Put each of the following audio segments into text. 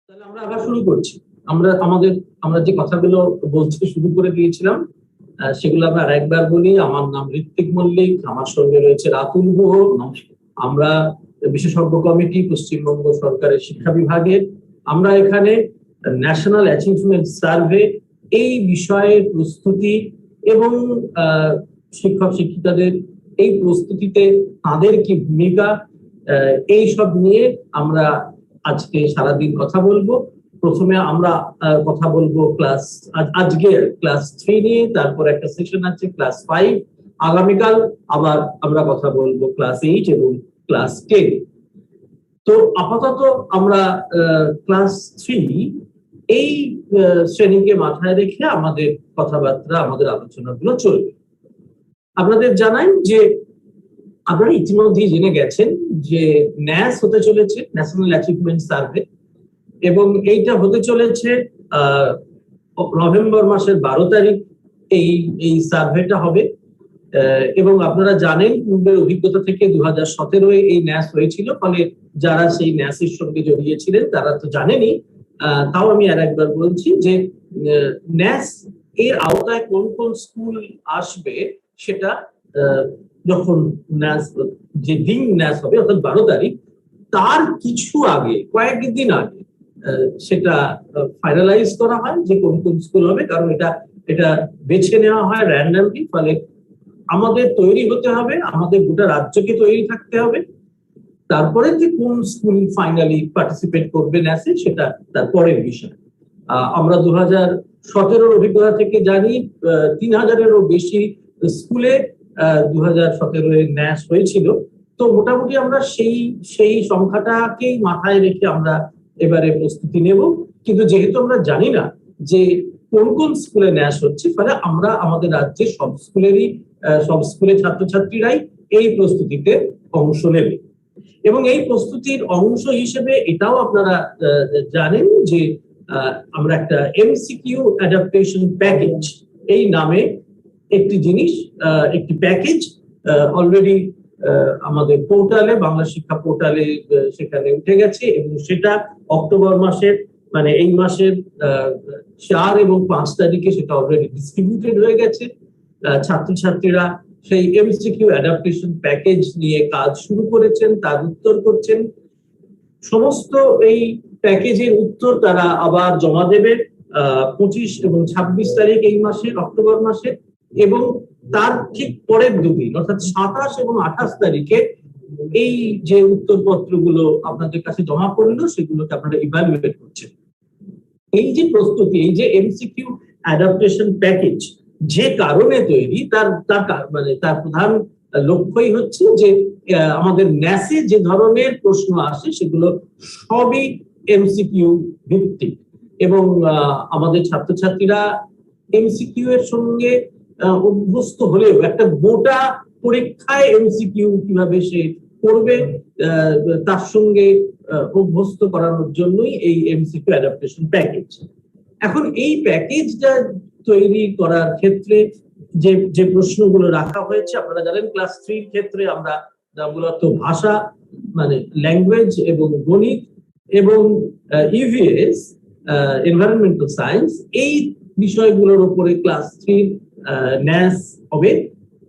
তাহলে আমরা আবার শুরু করছি। আমরা যে কথাগুলো বলতে শুরু করে দিয়েছিলাম সেগুলো আমরা আরেকবার বলি। আমার নাম ঋত্বিক মল্লিক, আমার সঙ্গে রয়েছে রাতুল গুহ। আমরা বিশেষজ্ঞ কমিটি, পশ্চিমবঙ্গ সরকারের শিক্ষা বিভাগের। আমরা এখানে ন্যাশনাল অ্যাচিভমেন্ট সার্ভে এই বিষয়ের প্রস্তুতি এবং শিক্ষক শিক্ষিকাদের এই প্রস্তুতিতে তাদের কি ভূমিকা, এই সব নিয়ে আমরা আজকে সারাদিন কথা বলবো। প্রথমে আমরা কথা বলবো আজকে ক্লাস 3 নিয়ে, তারপর একটা সেশন আছে ক্লাস 5, আগামীকাল আবার আমরা কথা বলবো ক্লাস 8 এবং ক্লাস 10। তো আপাতত আমরা ক্লাস 3 এই শ্রেণীকে মাথায় রেখে আমাদের কথাবার্তা, আমাদের আলোচনাগুলো চলবে। আপনাদের জানাই যে আপনারা ইতিমধ্যেই জেনে গেছেন যে ন্যাস হতে চলেছে, ন্যাশনাল অ্যাচিভমেন্ট সার্ভে, এবং এইটা হতে চলেছে নভেম্বর মাসের 12 তারিখ এই সার্ভেটা হবে। এবং আপনারা জানেন পূর্বের অভিজ্ঞতা থেকে 2017 এই ন্যাস হয়েছিল, ফলে যারা সেই ন্যাসের সঙ্গে জড়িয়েছিলেন তারা তো জানেনই। তাও আমি আর একবার বলছি যে ন্যাস এর আওতায় কোন কোন স্কুল আসবে সেটা যখন ন্যাস যে দিন ন্যাস হবে অর্থাৎ 12 তারিখ, তার কিছু আগে, কয়েকদিন আগে সেটা ফাইনালাইজ করা হয় যে কোন কোন স্কুল হবে। কারণ এটা বেছে নেওয়া হয় র্যান্ডমলি, ফলে আমাদের তৈরি হতে হবে, আমাদের গোটা রাজ্যকে তৈরি থাকতে হবে। তারপরে যে কোন স্কুল ফাইনালি পার্টিসিপেট করবে ন্যাসে সেটা তার পরের বিষয়। আমরা 2017 অভিজ্ঞতা থেকে জানি 3000-এরও বেশি স্কুলে 2017 ন্যাস হয়েছিল। তো মোটামুটি আমরা সেই সংখ্যাটাকেই মাথায় রেখে আমরা এবারে প্রস্তুতি নেব। কিন্তু যেহেতু আমরা জানি না যে কোন কোন স্কুলে ন্যাস হচ্ছে, ফলে আমরা আমাদের রাজ্যে সব স্কুলের ছাত্রছাত্রীরাই এই প্রস্তুতিতে অংশ নেবে। এবং এই প্রস্তুতির অংশ হিসেবে এটাও আপনারা জানেন যে আমরা একটা এমসিকিউ অ্যাডাপ্টেশন প্যাকেজ এই নামে একটি জিনিস, একটি প্যাকেজ অলরেডি আমাদের পোর্টালে, বাংলা শিক্ষা পোর্টালে সেখানে উঠে গেছে, এবং সেটা অক্টোবর মাসের মানে এই মাসের 4 এবং 5 তারিখে সেটা অলরেডি ডিস্ট্রিবিউটেড হয়ে গেছে। ছাত্রছাত্রীরা সেই এমসিকিউ অ্যাডাপ্টেশন প্যাকেজ নিয়ে কাজ শুরু করেছেন, তার উত্তর করছেন। সমস্ত এই প্যাকেজের উত্তর তারা আবার জমা দেবে 25 এবং 26 তারিখ এই মাসে, অক্টোবর মাসে, এবং তার ঠিক পরের দুদিন অর্থাৎ 27 এবং 28 তারিখে এই যে উত্তরপত্রগুলো আপনাদের কাছে জমা পড়লো সেগুলোকে আপনারা ইভালুয়েট করছেন। এই যে প্রস্তুতি, এই যে এমসিকিউ অ্যাডাপ্টেশন প্যাকেজ যে কারণে তৈরি, তার প্রধান লক্ষ্যই হচ্ছে যে আমাদের ন্যাসে যে ধরনের প্রশ্ন আসে সেগুলো সবই এমসিকিউ ভিত্তিক, এবং আমাদের ছাত্রছাত্রীরা এমসিকিউ এর সঙ্গে অভ্যস্ত হলেও একটা গোটা পরীক্ষায় এমসিকিউ কিভাবে সে করবে তার সঙ্গে অভ্যস্ত করানোর জন্যই এই এমসিকিউ অ্যাডাপ্টেশন প্যাকেজ। এখন এই প্যাকেজটা তৈরি করার ক্ষেত্রে যে প্রশ্নগুলো রাখা হয়েছে, আপনারা জানেন ক্লাস 3 এর ক্ষেত্রে আমরা মূলত ভাষা মানে ল্যাঙ্গুয়েজ এবং গণিত এবং ইভিএস এনভায়রনমেন্টাল সায়েন্স এই বিষয়গুলোর উপরে ক্লাস 3 ন্যাস হবে।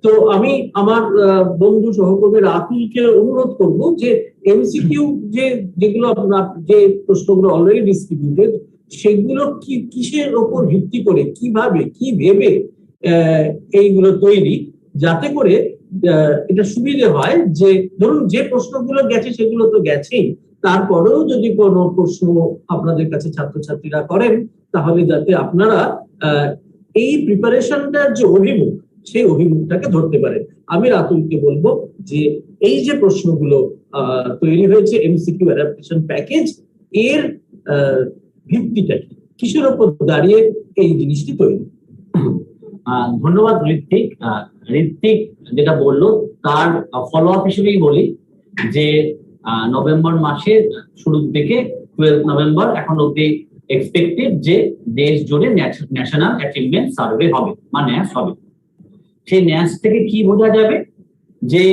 তো আমি আমার বন্ধু সহকর্মী রাতুলকে অনুরোধ করব যে এমসিকিউ যেগুলো যে প্রশ্নগুলো অলরেডি ডিস্ট্রিবিউটেড সেগুলো কিসের উপর ভিত্তি করে, কিভাবে, কি ভেবে এইগুলো তৈরি, যাতে করে এটা সুবিধে হয় যে ধরুন যে প্রশ্নগুলো গেছে সেগুলো তো গেছেই, তারপরেও যদি কোনো প্রশ্ন আপনাদের কাছে ছাত্রছাত্রীরা করেন তাহলে যাতে আপনারা এই প্রিপারেশনটার যে অভিমুখ সেই অভিমুখটাকে ধরতে পারেন। আমি রাতুলকে বলবো যে এই যে প্রশ্নগুলো তৈরি হয়েছে এমসিকিউ অ্যাডাপ্টেশন প্যাকেজ, এর ভিত্তিটা কি, কিসের উপর দাঁড়িয়ে এই জিনিসটি তৈরি। ধন্যবাদ ঋত্বিক। ঋত্বিক যেটা বললো তার ফলো আপ হিসেবেই বলি যে নভেম্বর মাসের শুরুর দিকে 12 নভেম্বর এখন অব্দি এক্সপেক্টেড যে দেশ জুড়ে ন্যাশনাল অ্যাচিভমেন্ট সার্ভে হবে বা ন্যাস হবে। সেই ন্যাস থেকে কি বোঝা যাবে যে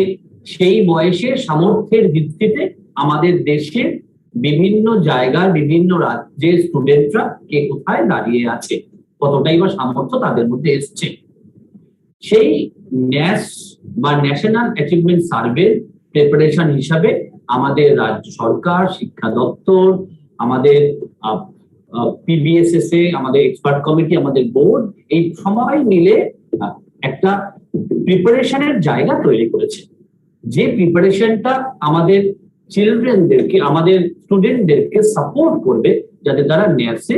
সেই বয়সে সামর্থ্যের ভিত্তিতে আমাদের দেশে বিভিন্ন জায়গার বিভিন্ন রাজ্যের স্টুডেন্টরা কে কোথায় দাঁড়িয়ে আছে, কতটাই বা সামর্থ্য তাদের মধ্যে এসছে। সেই ন্যাস বা ন্যাশনাল অ্যাচিভমেন্ট সার্ভে প্রিপারেশন হিসাবে আমাদের রাজ্য সরকার, শিক্ষা দপ্তর, আমাদের পিবিএসএস আমাদের এক্সপার্ট কমিটি, আমাদের বোর্ড, এই সবাই মিলে একটা প্রিপারেশনের জায়গা তৈরি করেছে। যে প্রিপারেশনটা আমাদের চিলড্রেনদেরকে, আমাদের স্টুডেন্টদেরকে সাপোর্ট করবে, যাতে তারা ন্যাসে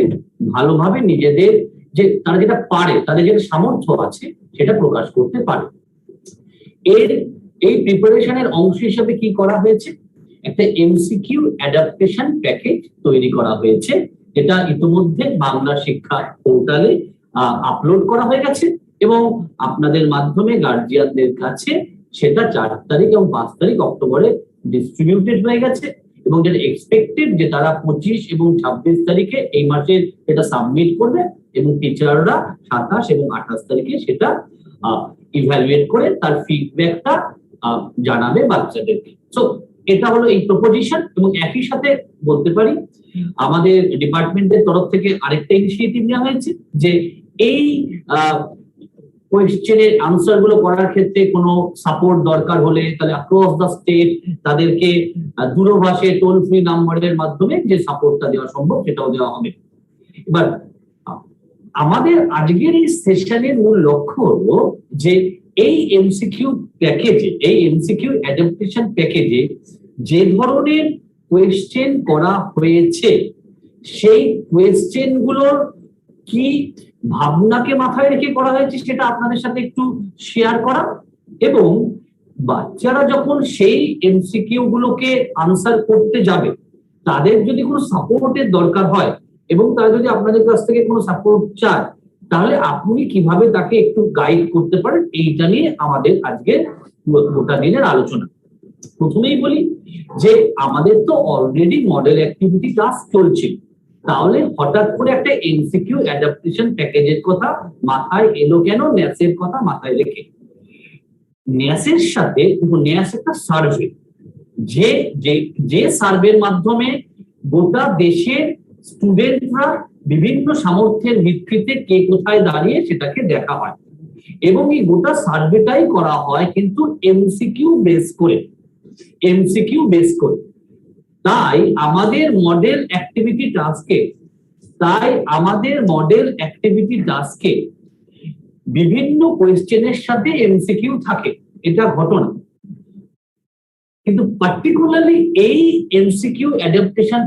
ভালোভাবে নিজেদের যে তারা যেটা পারে, তাদের যেটা সামর্থ্য আছে সেটা প্রকাশ করতে পারে। এই প্রিপারেশনের অংশ হিসেবে কি করা হয়েছে, একটা এমসিকিউ অ্যাডাপ্টেশন প্যাকেজ তৈরি করা হয়েছে, যেটা ইতিমধ্যে বাংলা শিক্ষা পোর্টালে আপলোড করা হয়ে গেছে এবং আপনাদের মাধ্যমে গার্জিয়ানদের কাছে সেটা 4 তারিখ এবং 5 তারিখ অক্টোবরে ডিস্ট্রিবিউটেড হয়ে গেছে এবং যেটা এক্সপেক্টেড যে তারা 25 এবং 26 তারিখে এই মাসের এটা সাবমিট করবে এবং টিচাররা 27 এবং 28 তারিখে সেটা ইভ্যালুয়েট করে তার ফিডব্যাকটা জানাবে বাচ্চাদেরকে। সো এটা হলো এই প্রপোজিশন। এবং একই সাথে বলতে পারি আমাদের ডিপার্টমেন্টের তরফ থেকে আরেকটা ইনিশিয়েটিভ নেওয়া হয়েছে যে এই কোয়েশ্চেনের আনসার গুলো করার ক্ষেত্রে কোনো সাপোর্ট দরকার হলে তাহলে অ্যাক্রস দ্য স্টেট তাদেরকে দূরভাষে টোল ফ্রি নাম্বারের মাধ্যমে যে সাপোর্টটা দেওয়া সম্ভব সেটাও দেওয়া হবে। এবার আমাদের আজকের এই সেশনের মূল লক্ষ্য হলো যে এই এমসিকিউ প্যাকেজে, এই এমসিকিউ অ্যাডাপ্টেশন প্যাকেজে যে ধরনের কোয়েশ্চেন করা হয়েছে সেই কোয়েশ্চেন গুলোর কি ভাবনাকে মাথায় রেখে করা হয়েছে সেটা আপনাদের সাথে একটু শেয়ার করা, এবং বাচ্চারা যখন সেই এমসিকিউ গুলোকে আনসার করতে যাবে তাদের যদি কোনো সাপোর্টের দরকার হয় এবং তারা যদি আপনাদের কাছ থেকে কোনো সাপোর্ট চায় তাহলে আপনি কিভাবে তাকে একটু গাইড করতে পারেন, এইটা নিয়ে আমাদের আজকের গোটা দিনের আলোচনা। প্রথমেই বলি যে আমাদের তো অলরেডি মডেল অ্যাক্টিভিটি ক্লাস চলছে, তাহলে হঠাৎ করে একটা এমসিকিউ অ্যাডাপ্টেশন প্যাকেজের কথা মাথায় এলো কেন? ন্যাসের কথা মাথায় রেখে। ন্যাসের সাথে ন্যাস একটা সার্ভে, যে সার্ভের মাধ্যমে গোটা দেশের স্টুডেন্টরা বিভিন্ন সামর্থ্যের ভিত্তিতে কে কোথায় দাঁড়িয়ে সেটাকে দেখা হয় এবং এই গোটা সার্ভেটাই করা হয় কিন্তু এমসিকিউ বেস করে। তাই আমাদের মডেল অ্যাক্টিভিটি টাস্কে বিভিন্ন কোয়েশ্চেনের সাথে এমসিকিউ থাকে, এটা ঘটনা। কিন্তু পার্টিকুলারলি এই এমসিকিউ অ্যাডাপ্টেশন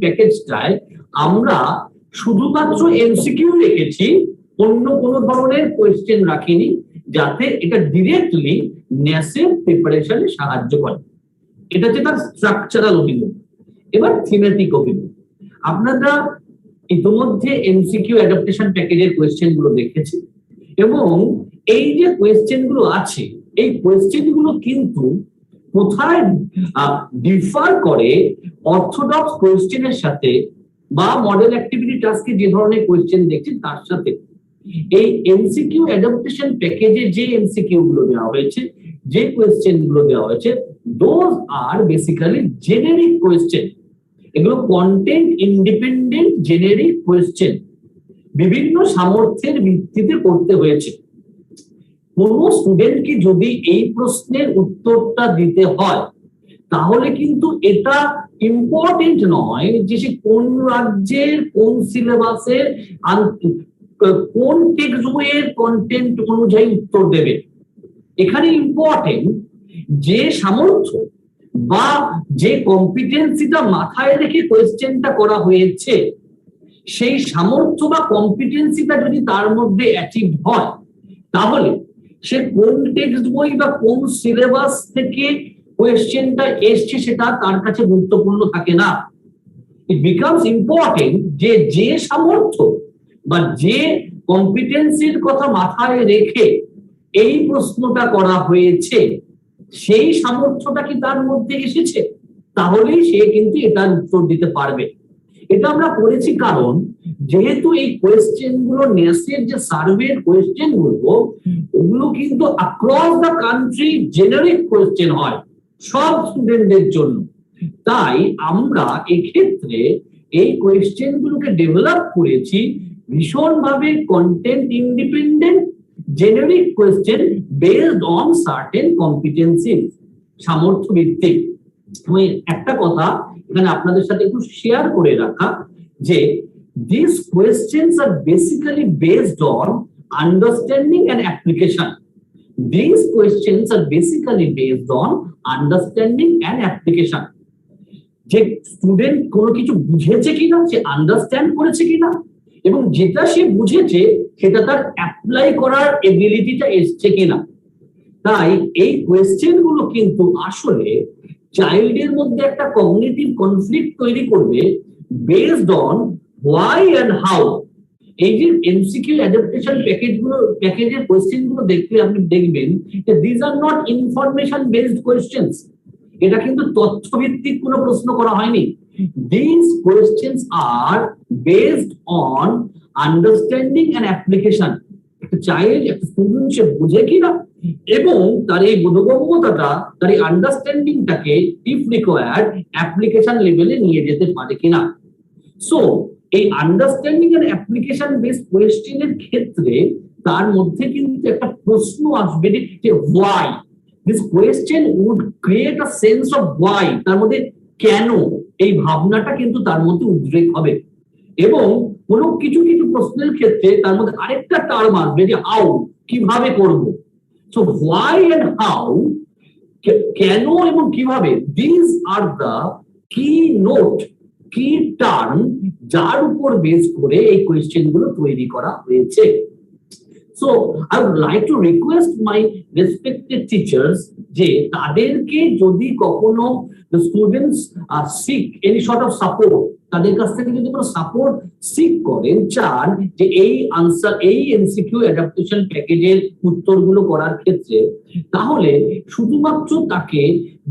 প্যাকেজটায় আমরা শুধুমাত্র এমসিকিউ রেখেছি, অন্য কোনো ধরনের কোয়েশ্চেন রাখিনি, যাতে এটা ডিরেক্টলি ন্যাসের প্রিপারেশনে সাহায্য করে। এটা হচ্ছে তার স্ট্রাকচারাল অভিমুখ। এবার থিমেটিক অভিমুখ। আপনারা ইতিমধ্যে এমসিকিউ অ্যাডাপ্টেশন প্যাকেজের কোয়েশ্চেন গুলো দেখেছি এবং এই যে কোয়েশ্চেন গুলো আছে এই কোয়েশ্চেন গুলো কিন্তু কোথায় ডিফার করে অর্থোডক্স কোয়েশ্চেনের সাথে বা মডেল অ্যাক্টিভিটি টাস্কে যে ধরনের কোয়েশ্চেন দেখছি তার সাথে। এই এমসিকিউ অ্যাডাপ্টেশন প্যাকেজে যে এমসিকিউ গুলো দেওয়া হয়েছে, যে কোয়েশ্চেন গুলো দেওয়া হয়েছে, those are basically generic question. এগুলো কন্টেন্ট ইন্ডিপেন্ডেন্ট জেনেরিক কোয়েশ্চেন, বিভিন্ন সামর্থ্যের ভিত্তিতে করতে হয়েছে। কোন স্টুডেন্টকে যদি এই প্রশ্নের উত্তরটা দিতে হয় তাহলে কিন্তু এটা ইম্পর্টেন্ট নয় যে সে কোন রাজ্যের কোন সিলেবাসের কোন টেক্সট বইয়ের কন্টেন্ট অনুযায়ী উত্তর দেবে। এখানে ইম্পর্টেন্ট যে সামর্থ্য বা যে কম্পিটেন্সিটা মাথায় রেখে কোয়েশ্চেনটা করা হয়েছে, সেই সামর্থ্য বা কম্পিটেন্সিটা যদি তার মধ্যে অ্যাচিভ হয় তাহলে সে কোন টেক্সট বই বা কোন সিলেবাস থেকে কোয়েশ্চেনটা এসছে সেটা তার কাছে গুরুত্বপূর্ণ থাকে না। ইট বিকামস ইম্পর্টেন্ট যে সামর্থ্য বা যে কম্পিটেন্সির কথা মাথায় রেখে এই প্রশ্নটা করা হয়েছে সেই সামর্থ্যটা কি তার মধ্যে এসেছে, তাহলেই সে কিন্তু এটার উত্তর দিতে পারবে। এটা আমরা করেছি কারণ যেহেতু এই কোয়েশ্চেন গুলো ন্যাসের যে সার্ভের কোয়েশ্চেন গুলো ওগুলো কিন্তু across the country generic question হয়, সব স্টুডেন্টদের জন্য। তাই আমরা এক্ষেত্রে এই কোয়েশ্চেন গুলোকে ডেভেলপ করেছি ভীষণভাবে content independent generic question based on certain competencies, সামর্থ্য ভিত্তিক। আমি একটা কথা এখানে আপনাদের সাথে একটু শেয়ার করে রাখা যে these questions are basically based on understanding and application. These questions are basically based on understanding and application. যে স্টুডেন্ট কোনো কিছু বুঝেছে কিনা, সে আন্ডারস্ট্যান্ড করেছে কিনা, এবং যেটা সে বুঝেছে সেটা তার অ্যাপ্লাই করার এবিলিটিটা এসছে কিনা। তাই এই কোয়েশ্চেন গুলো কিন্তু আসলে চাইল্ডের মধ্যে একটা কগনিটিভ কনফ্লিক্ট তৈরি করবে based on why and how. এই যে এমসিকিউ অ্যাডাপ্টেশন প্যাকেজের কোয়েশ্চেন গুলো দেখলে আপনি দেখবেন যে this are not information based questions. এটা কিন্তু তথ্যভিত্তিক কোনো প্রশ্ন করা হয়নি। This questions are based on understanding and application. একটা চাইল্ড, একটা স্টুডেন্ট সে বুঝে কিনা এবং তার এই বোধগম্যতাটা, তার এই আন্ডারস্ট্যান্ডিংটাকে ইফ রিকোয়ার্ড অ্যাপ্লিকেশন লেভেলে নিয়ে যেতে পারে কিনা। সো এই আন্ডারস্ট্যান্ডিং এন্ড অ্যাপ্লিকেশন বেসড কোয়েশ্চেনের ক্ষেত্রে তার মধ্যে কিন্তু একটা প্রশ্ন আসবে যে why. This question would create a sense of why. তার মধ্যে কেন, এই ভাবনাটা কিন্তু তার মধ্যে উদ্রেক হবে। এবং কোনো কিছু কিছু প্রশ্নের ক্ষেত্রে তার মধ্যে আরেকটা টার্ম আসবে যে হাউ, কিভাবে করব। সো হোয়াই এন্ড হাউ, কেন এবং কিভাবে, দিস আর দ্য কি নোট, কি টার্ম যার উপর বেস করে এই কোয়েশ্চেন গুলো তৈরি করা হয়েছে। So I would like to request my respected teachers যে তাদেরকে যদি কখনো the students seek any sort of support, তাদের কাছ থেকে যদি কোনো সাপোর্ট সিক করেন, চান যে এই আনসার, এই এমসিকিউ অ্যাডাপ্টেশন প্যাকেজের উত্তরগুলো করার ক্ষেত্রে, তাহলে শুধুমাত্র তাকে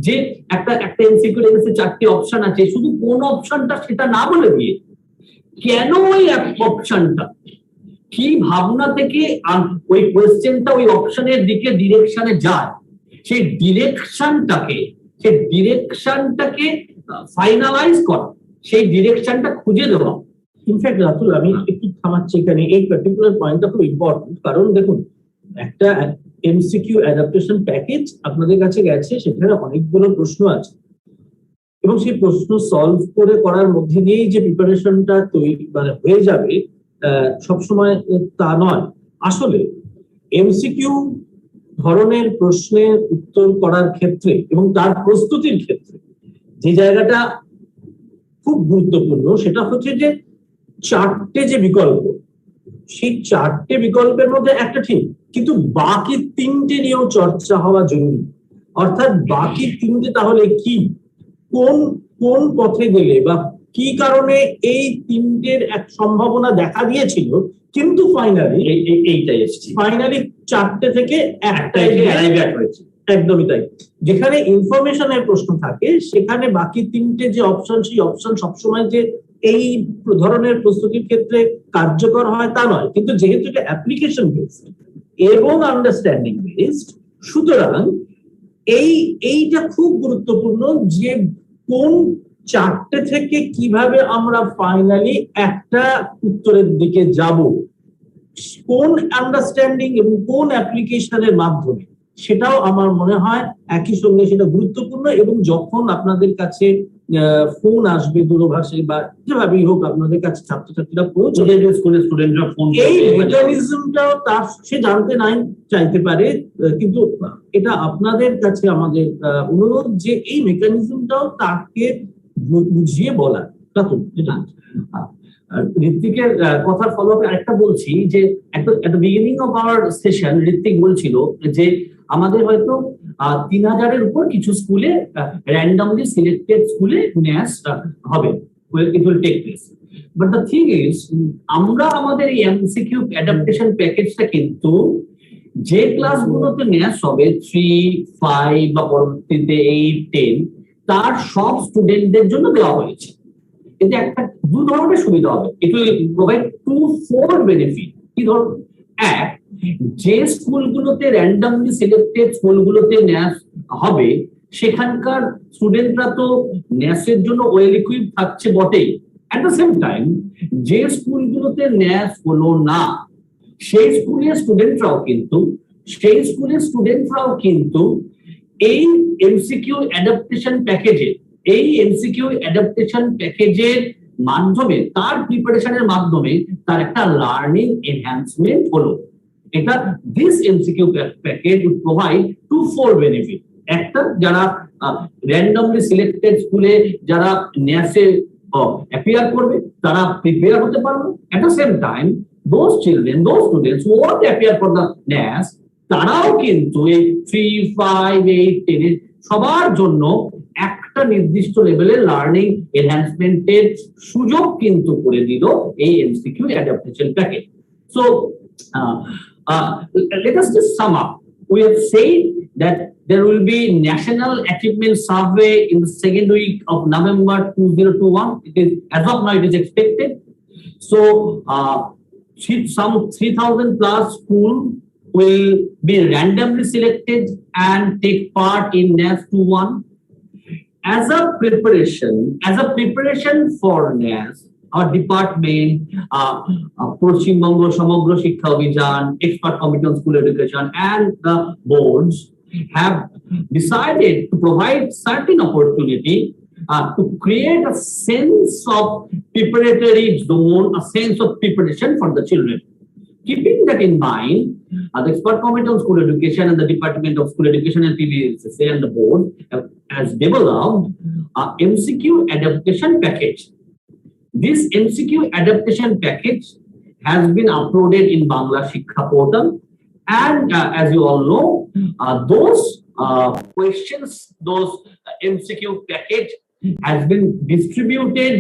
যে একটা এমসিকিউ এর কাছে 4টি অপশন আছে, শুধু কোন অপশনটা সেটা না বলে দিয়ে কেন ওই অপশনটা, কি ভাবনা থেকে ওই কোয়েশ্চেনটা ওই অপশনের দিকে ডিরেকশনে যায়, সেই ডিরেকশনটাকে ফাইনালাইজ করা, সেই ডিরেকশনটা খুঁজে দেওয়া। ইনফ্যাক্ট রাতুল, আমি একটু থামাচ্ছি এখানে, এই পার্টিকুলার পয়েন্টটা খুব ইম্পর্টেন্ট। কারণ দেখুন, একটা এমসিকিউ অ্যাডাপ্টেশন প্যাকেজ আপনাদের কাছে গেছে, সেখানে অনেকগুলো প্রশ্ন আছে এবং সেই প্রশ্ন সলভ করে করার মধ্যে দিয়েই যে প্রিপারেশনটা তৈরি মানে হয়ে যাবে সবসময় তা নয়। আসলে এমসিকিউ ধরনের প্রশ্নের উত্তর করার ক্ষেত্রে এবং তার প্রস্তুতির ক্ষেত্রে যে জায়গাটা খুব গুরুত্বপূর্ণ, সেটা হচ্ছে যে 4টে যে বিকল্প, সেই 4টে বিকল্পের মধ্যে একটা ঠিক, কিন্তু বাকি 3টে নিয়েও চর্চা হওয়া জরুরি। অর্থাৎ বাকি 3টে তাহলে কি, কোন কোন পথে গেলে বা কি কারণে এই 3টের এক সম্ভাবনা দেখা দিয়েছিল, কিন্তু ফাইনালি এইটাই এসেছে, ফাইনালি 4টে থেকে একটা হয়েছে। একদমই তাই। যেখানে ইনফরমেশনের প্রশ্ন থাকে, সেখানে বাকি 3টে যে অপশন, সেই অপশন সবসময় যে এই ধরনের প্রস্তুতির ক্ষেত্রে কার্যকর হয় তা নয়। কিন্তু যেহেতু এটা অ্যাপ্লিকেশন বেসড এবং আন্ডারস্ট্যান্ডিং বেসড, সুতরাং এইটা খুব গুরুত্বপূর্ণ যে কোন 4টে থেকে কিভাবে আমরা ফাইনালি একটা উত্তরের দিকে যাব, কোন আন্ডারস্ট্যান্ডিং এবং কোন অ্যাপ্লিকেশনের মাধ্যমে, সেটাও আমার মনে হয় একই সঙ্গে সেটা গুরুত্বপূর্ণ। এবং যখন আপনাদের কাছে ফোন আসবে দূরভাষে বা যেভাবেই হোক আপনাদের কাছে ছাত্রছাত্রীরা পৌঁছবে, স্কুলের স্টুডেন্টরা ফোন, এই মেকানিজমটাও তার সে জানতে নাই চাইতে পারে, কিন্তু এটা আপনাদের কাছে আমাদের অনুরোধ যে এই মেকানিজমটাও তাকে বুঝিয়ে বলা। ঋত্বিকের কথার ফলো আপে আরেকটা বলছি যে at the beginning of our session Ritwik বলছিল যে আমাদের হয়তো 3000-এর উপর কিছু স্কুলে র্যান্ডমলি সিলেক্টেড স্কুলে ন্যাস হবে, it will take place. But the thing is, আমরা আমাদের এই এমসিকিউ অ্যাডাপ্টেশন প্যাকেজটা কিন্তু যে ক্লাসগুলোতে ন্যাস হবে 3, 5 বা পরবর্তীতে 8, 10, তার সব স্টুডেন্টদের জন্য দেওয়া হয়েছে। এতে একটা 2 ধরনের সুবিধা হবে। It will provide 2-4 benefit. কি ধর, এক, যে স্কুলগুলোতে র্যান্ডমলি সিলেক্টেড স্কুলগুলোতে ন্যাস হবে সেখানকার স্টুডেন্টরা তো ন্যাসের জন্য ওয়েল ইকুইপ থাকছে বটেই, অ্যাট দ্য সেম টাইম যে স্কুলগুলোতে ন্যাস হলো না সেই স্কুলের স্টুডেন্টরাও কিন্তু এই এমসিকিউ অ্যাডাপ্টেশন প্যাকেজের মাধ্যমে তার প্রিপারেশনের মাধ্যমে তার একটা লার্নিং এনহ্যান্সমেন্ট হলো। এটা this MCQ package would provide two four benefit. একটা, যারা র্যান্ডমলি সিলেক্টেড স্কুলে যারা ন্যাসে অ্যাপিয়ার করবে তারা প্রিপেয়ার হতে পারবে। At the same time those students who want to appear for the NAS, তারাও কিন্তু এই 3, 5, 8, 10 এর সবার জন্য একটা নির্দিষ্ট লেভেলের লার্নিং এনহ্যান্সমেন্টের সুযোগ কিন্তু করে দিল এই MCQ adaptation package. So let us just sum up. We have said that there will be National Achievement Survey in the second week of November 2021. It is, as of now, it is expected. So some 3,000 plus schools will be randomly selected and take part in NAS 21. As a preparation for NAS, our department, Paschim Banglo Samagra Shiksha Abhijan, Expert Committee on School Education, and the boards have decided to provide certain opportunity to create a sense of preparatory zone, a sense of preparation for the children. Keeping that in mind, the Expert Committee on School Education and the Department of School Education and PBSSA and the board has developed a MCQ adaptation package. This MCQ adaptation package has been uploaded in Bangla Shiksha portal, and as you all know, those questions, those MCQ package has been distributed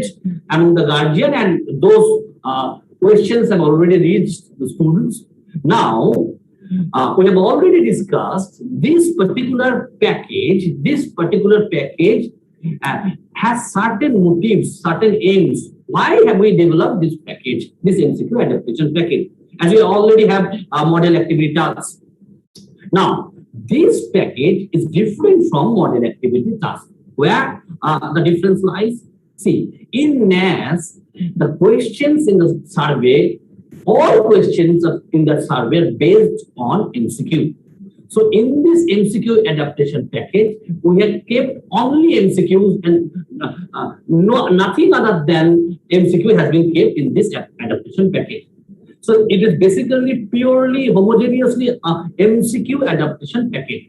among the guardian, and those questions have already reached the students. Now, we have already discussed this particular package. This particular package has certain motives, certain aims. Why have we developed this package, this MCQ adaptation package? As we already have model activity tasks. Now, this package is different from model activity tasks. Where the difference lies? See, in NAS, the questions in the survey, all questions in the survey are based on MCQ. So in this MCQ adaptation package, we have kept only MCQs, and nothing other than MCQ has been kept in this adaptation package. So it is basically purely homogeneously MCQ adaptation package.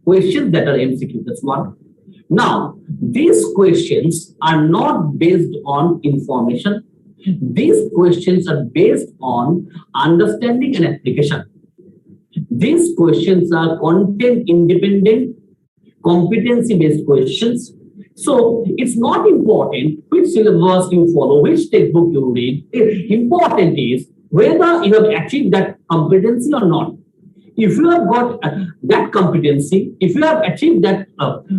Questions that are MCQ, that's one. Now, these questions are not based on information. These questions are based on understanding and application. These questions are content independent, competency based questions. So it's not important which syllabus you follow, which textbook you read. Important is whether you have achieved that competency or not. If you have got that competency, if you have achieved that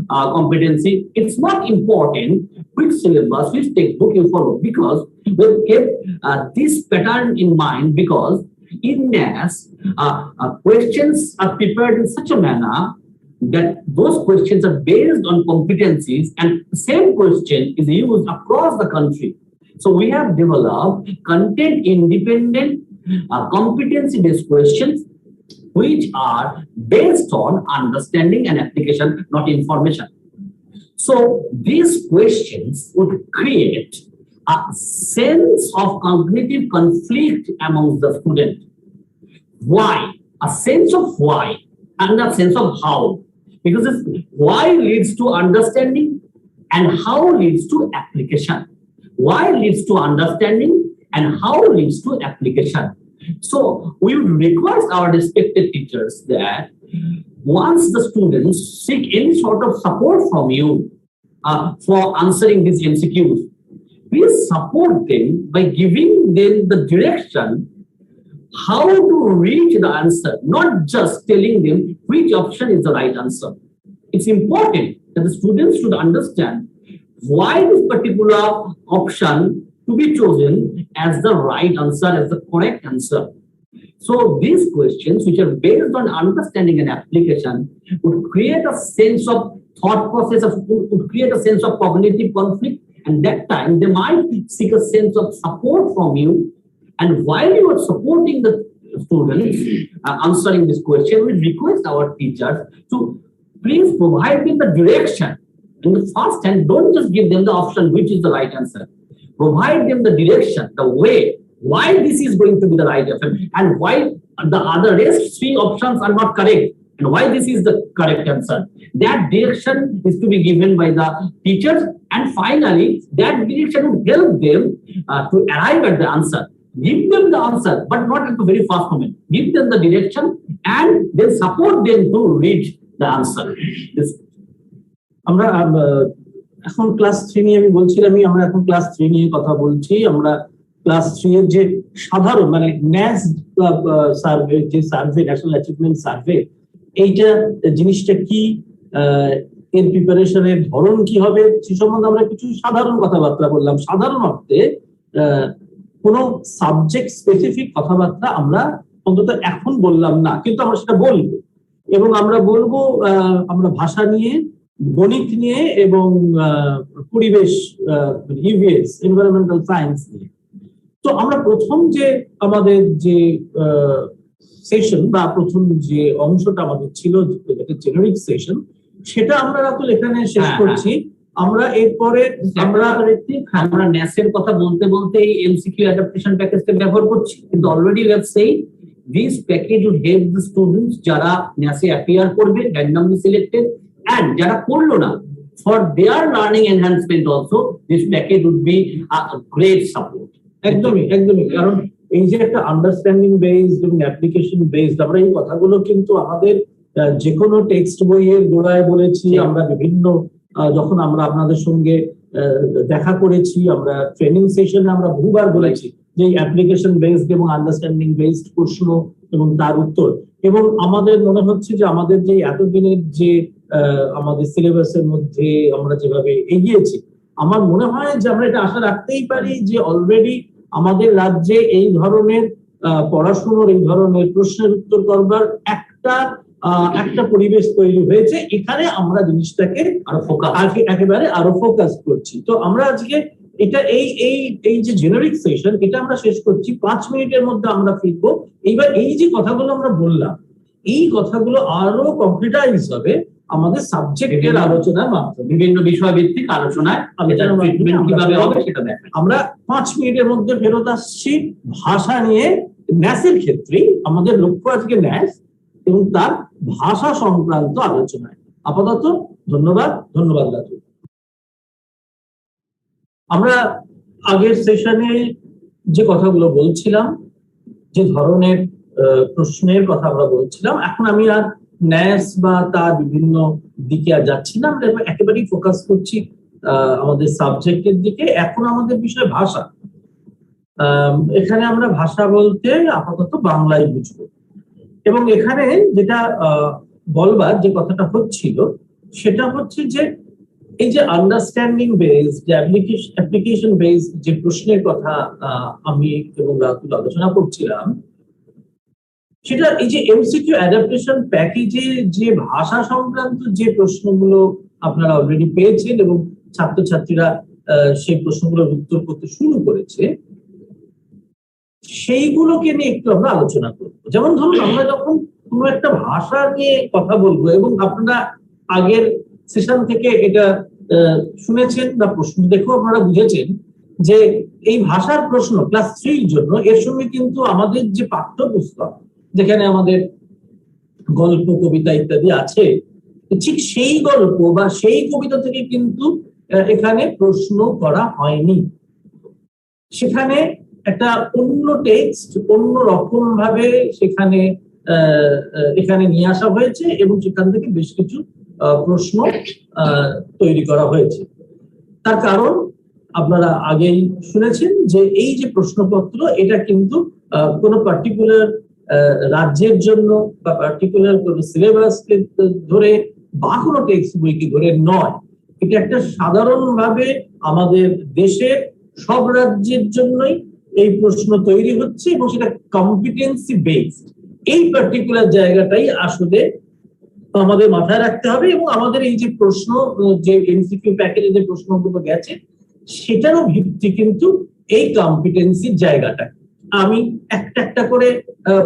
competency, it's not important which syllabus, which textbook you follow, because we've kept this pattern in mind, because in NAS, questions are prepared in such a manner that those questions are based on competencies, and the same question is used across the country. So we have developed content independent, competency-based questions, which are based on understanding and application, not information. So these questions would create a sense of cognitive conflict amongst the student. Why? A sense of why and a sense of how. Because why leads to understanding and how leads to application. Why leads to understanding and how leads to application. So we would request our respected teachers that once the students seek any sort of support from you for answering these MCQs, please support them by giving them the direction how to reach the answer, not just telling them which option is the right answer. It's important that the students should understand why this particular option to be chosen as the right answer, as the correct answer. So these questions, which are based on understanding and application, would create a sense of thought process would create a sense of cognitive conflict, and that time they might seek a sense of support from you. And while you are supporting the students answering this question, we request our teachers to please provide them the direction. In the first hand, don't just give them the option which is the right answer. Provide them the direction, the way, why this is going to be the right answer, and why the other rest 3 options are not correct, and why this is the correct answer. That direction is to be given by the teachers, and finally, that direction will help them to arrive at the answer. Give them the answer, but not at the very first moment. Give them the direction, and then support them to reach the answer. This আমরা এখন class 3 নিয়ে আমি বলছিলাম, আমরা এখন class 3 নিয়ে কথা বলছি। আমরা ক্লাস 3 এর যে সাধারণ মানে ন্যাস সার্ভে, যে সার্ভে, ন্যাশনাল অ্যাচিভমেন্ট সার্ভে, এইটা জিনিসটা কি, এর প্রিপারেশনের ধরন কি হবে, সে সম্বন্ধে আমরা কিছু সাধারণ কথাবার্তা বললাম। সাধারণ অর্থে কোনো সাবজেক্ট স্পেসিফিক কথাবার্তা আমরা অন্তত এখন বললাম না, কিন্তু আমরা সেটা বলবো। এবং আমরা বলবো আমরা ভাষা নিয়ে, গণিত নিয়ে এবং পরিবেশ, ইভিএস, এনভায়রনমেন্টাল সায়েন্স নিয়ে। তো আমরা প্রথম যে আমাদের যে সেশন বা প্রথম যে অংশটা আমাদের ছিল, জেনারিক সেশন, সেটা আমরা রাতুল এখানে শেষ করছি। আমরা এরপরে আমরা ন্যাসের কথা বলতে বলতে এই এমসিকিউ অ্যাডাপ্টেশন প্যাকেজটা ব্যবহার করছি, কিন্তু already we have said this package would help the students যারা ন্যাসে অ্যাপিয়ার করবে, র্যান্ডমলি সিলেক্টেড, এন্ড যারা করলো না, for their learning enhancement also this package would be a great support. একদমই একদমই, কারণ এই যে একটা আন্ডারস্ট্যান্ডিং বেসড এবং অ্যাপ্লিকেশন বেসড, আমরা এই কথাগুলো কিন্তু আমাদের যে কোনো টেক্সট বইয়ের গোড়ায় বলেছি। আমরা বিভিন্ন যখন আমরা আপনাদের সঙ্গে দেখা করেছি, আমরা ট্রেনিং সেশনে আমরা বহুবার বলেছি যে অ্যাপ্লিকেশন বেসড এবং আন্ডারস্ট্যান্ডিং বেসড প্রশ্ন এবং তার উত্তর। এবং আমাদের মনে হচ্ছে যে আমাদের যে এতদিনের যে আমাদের সিলেবাসের মধ্যে আমরা যেভাবে এগিয়েছি, আমার মনে হয় যে আমরা এটা আশা রাখতেই পারি যে অলরেডি আমাদের রাজ্যে এই ধরনের পড়াশোনার, এই ধরনের প্রশ্নের উত্তর করবার একটা পরিবেশ তৈরি হয়েছে। এখানে আমরা জিনিসটাকে একেবারে আরো ফোকাস করছি। তো আমরা আজকে এটা এই যে জেনারিক সেশন, এটা আমরা শেষ করছি। 5 মিনিটের মধ্যে আমরা ফিরবো। এইবার এই যে কথাগুলো আমরা বললাম, এই কথাগুলো আরো কমপ্লিটাইজ হবে আমাদের সাবজেক্টের আলোচনার মাধ্যমে, বিভিন্ন বিষয় ভিত্তিক আলোচনায় কিভাবে হবে সেটা দেখা। আমরা 5 মিনিটের মধ্যে ফেরত আসছি ভাষা নিয়ে। ন্যাসের ক্ষেত্রেই আমাদের লক্ষ্য আজকে ন্যাস এবং তার ভাষা সংক্রান্ত আলোচনায়। আপাতত ধন্যবাদ দাদু। আমরা আগের সেশনে যে কথাগুলো বলছিলাম, যে ধরনের প্রশ্নের কথা আমরা বলছিলাম, এখন আমি আর ন্যাস বা তার বিভিন্ন দিকে আর যাচ্ছি না। আমরা একেবারেই ফোকাস করছি আমাদের সাবজেক্টের দিকে। এখন আমাদের বিষয় ভাষা। এখানে আমরা ভাষা বলতে আপাতত বাংলায় বুঝবো। এবং এখানে যেটা বলবার যে কথাটা হচ্ছিল, সেটা হচ্ছে যে এই যে আন্ডারস্ট্যান্ডিং বেসড, অ্যাপ্লিকেশন বেসড যে প্রশ্নের কথা আমি এবং রাতুল আলোচনা করছিলাম, সেটা এই যে এমসিকিউ অ্যাডাপ্টেশন প্যাকেজে যে ভাষা সংক্রান্ত যে প্রশ্নগুলো আপনারা অলরেডি পেয়েছেন এবং ছাত্রছাত্রীরা সেই প্রশ্নগুলোর উত্তর করতে শুরু করেছে, সেইগুলোকে নিয়ে একটু আমরা আলোচনা করবো। যেমন ধরুন, আমরা যখন কোনো একটা ভাষা নিয়ে কথা বলবো, এবং আপনারা আগের সেশন থেকে এটা শুনেছেন বা প্রশ্ন দেখেও আপনারা বুঝেছেন যে এই ভাষার প্রশ্ন ক্লাস 3 জন্য এর সঙ্গে কিন্তু আমাদের যে পাঠ্যপুস্তক, যেখানে আমাদের গল্প, কবিতা ইত্যাদি আছে, ঠিক সেই গল্প বা সেই কবিতা থেকে কিন্তু এখানে প্রশ্ন করা হয়নি। সেখানে একটা অন্য টেক্সট, অন্য রকম ভাবে সেখানে এখানে নিয়ে আসা হয়েছে এবং সেখান থেকে বেশ কিছু প্রশ্ন তৈরি করা হয়েছে। তার কারণ আপনারা আগেই শুনেছেন যে এই যে প্রশ্নপত্র, এটা কিন্তু কোনো পার্টিকুলার রাজ্যের জন্য বা পার্টিকুলার কোনো সিলেবাসকে ধরে বা কোনো টেক্সট বইকে ধরে নয়। এটা একটা সাধারণভাবে আমাদের দেশের সব রাজ্যের জন্যই এই প্রশ্ন তৈরি হচ্ছে এবং সেটা কম্পিটেন্সি বেসড। এই পার্টিকুলার জায়গাটাই আসলে আমাদের মাথায় রাখতে হবে। এবং আমাদের এই যে প্রশ্ন, যে এমসিকিউ প্যাকেজে যে প্রশ্নগুলো গেছে সেটারও ভিত্তি কিন্তু এই কম্পিটেন্সির জায়গাটা। আমি একটা একটা করে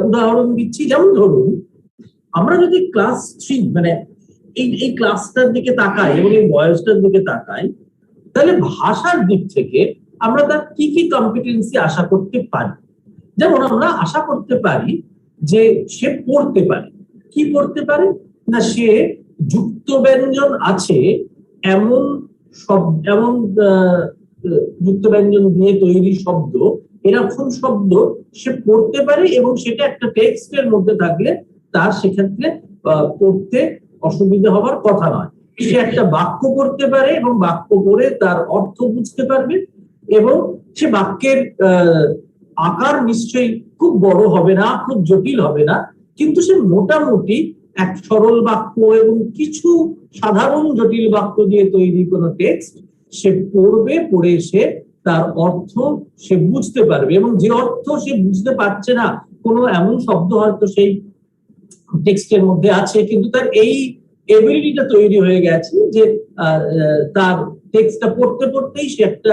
উদাহরণ দিচ্ছি। যেমন ধরুন, আমরা যদি ক্লাস 3 মানে এই ক্লাসটার দিকে তাকাই এবং এই বয়সটার দিকে তাকাই, তাহলে ভাষার দিক থেকে আমরা তার কি কি কম্পিটেন্সি আশা করতে পারি। যেমন আমরা আশা করতে পারি যে সে পড়তে পারে। কি পড়তে পারে? না, সে যুক্ত ব্যঞ্জন আছে এমন এমন যুক্ত ব্যঞ্জন দিয়ে তৈরি শব্দ, এরকম শব্দ সে পড়তে পারে এবং সেটা একটা টেক্সটের মধ্যে থাকলে তার সেক্ষেত্রে পড়তে অসুবিধা হবার কথা নয়। সে একটা বাক্য পড়তে পারে এবং বাক্য পড়ে তার অর্থ বুঝতে পারবে, এবং সে বাক্যের আকার নিশ্চয়ই খুব বড় হবে না, খুব জটিল হবে না, কিন্তু সে মোটামুটি এক সরল বাক্য এবং কিছু সাধারণ জটিল বাক্য দিয়ে তৈরি কোনো টেক্সট সে পড়বে, পড়ে সে তার অর্থ সে বুঝতে পারবে। এবং যে অর্থ সে বুঝতে পারছে না, কোনো এমন শব্দ হয়তো সেই টেক্সটের মধ্যে আছে কিন্তু তার এই এবিলিটিটা তৈরি হয়ে গেছে যে তার টেক্সটটা পড়তে পড়তেই সে একটা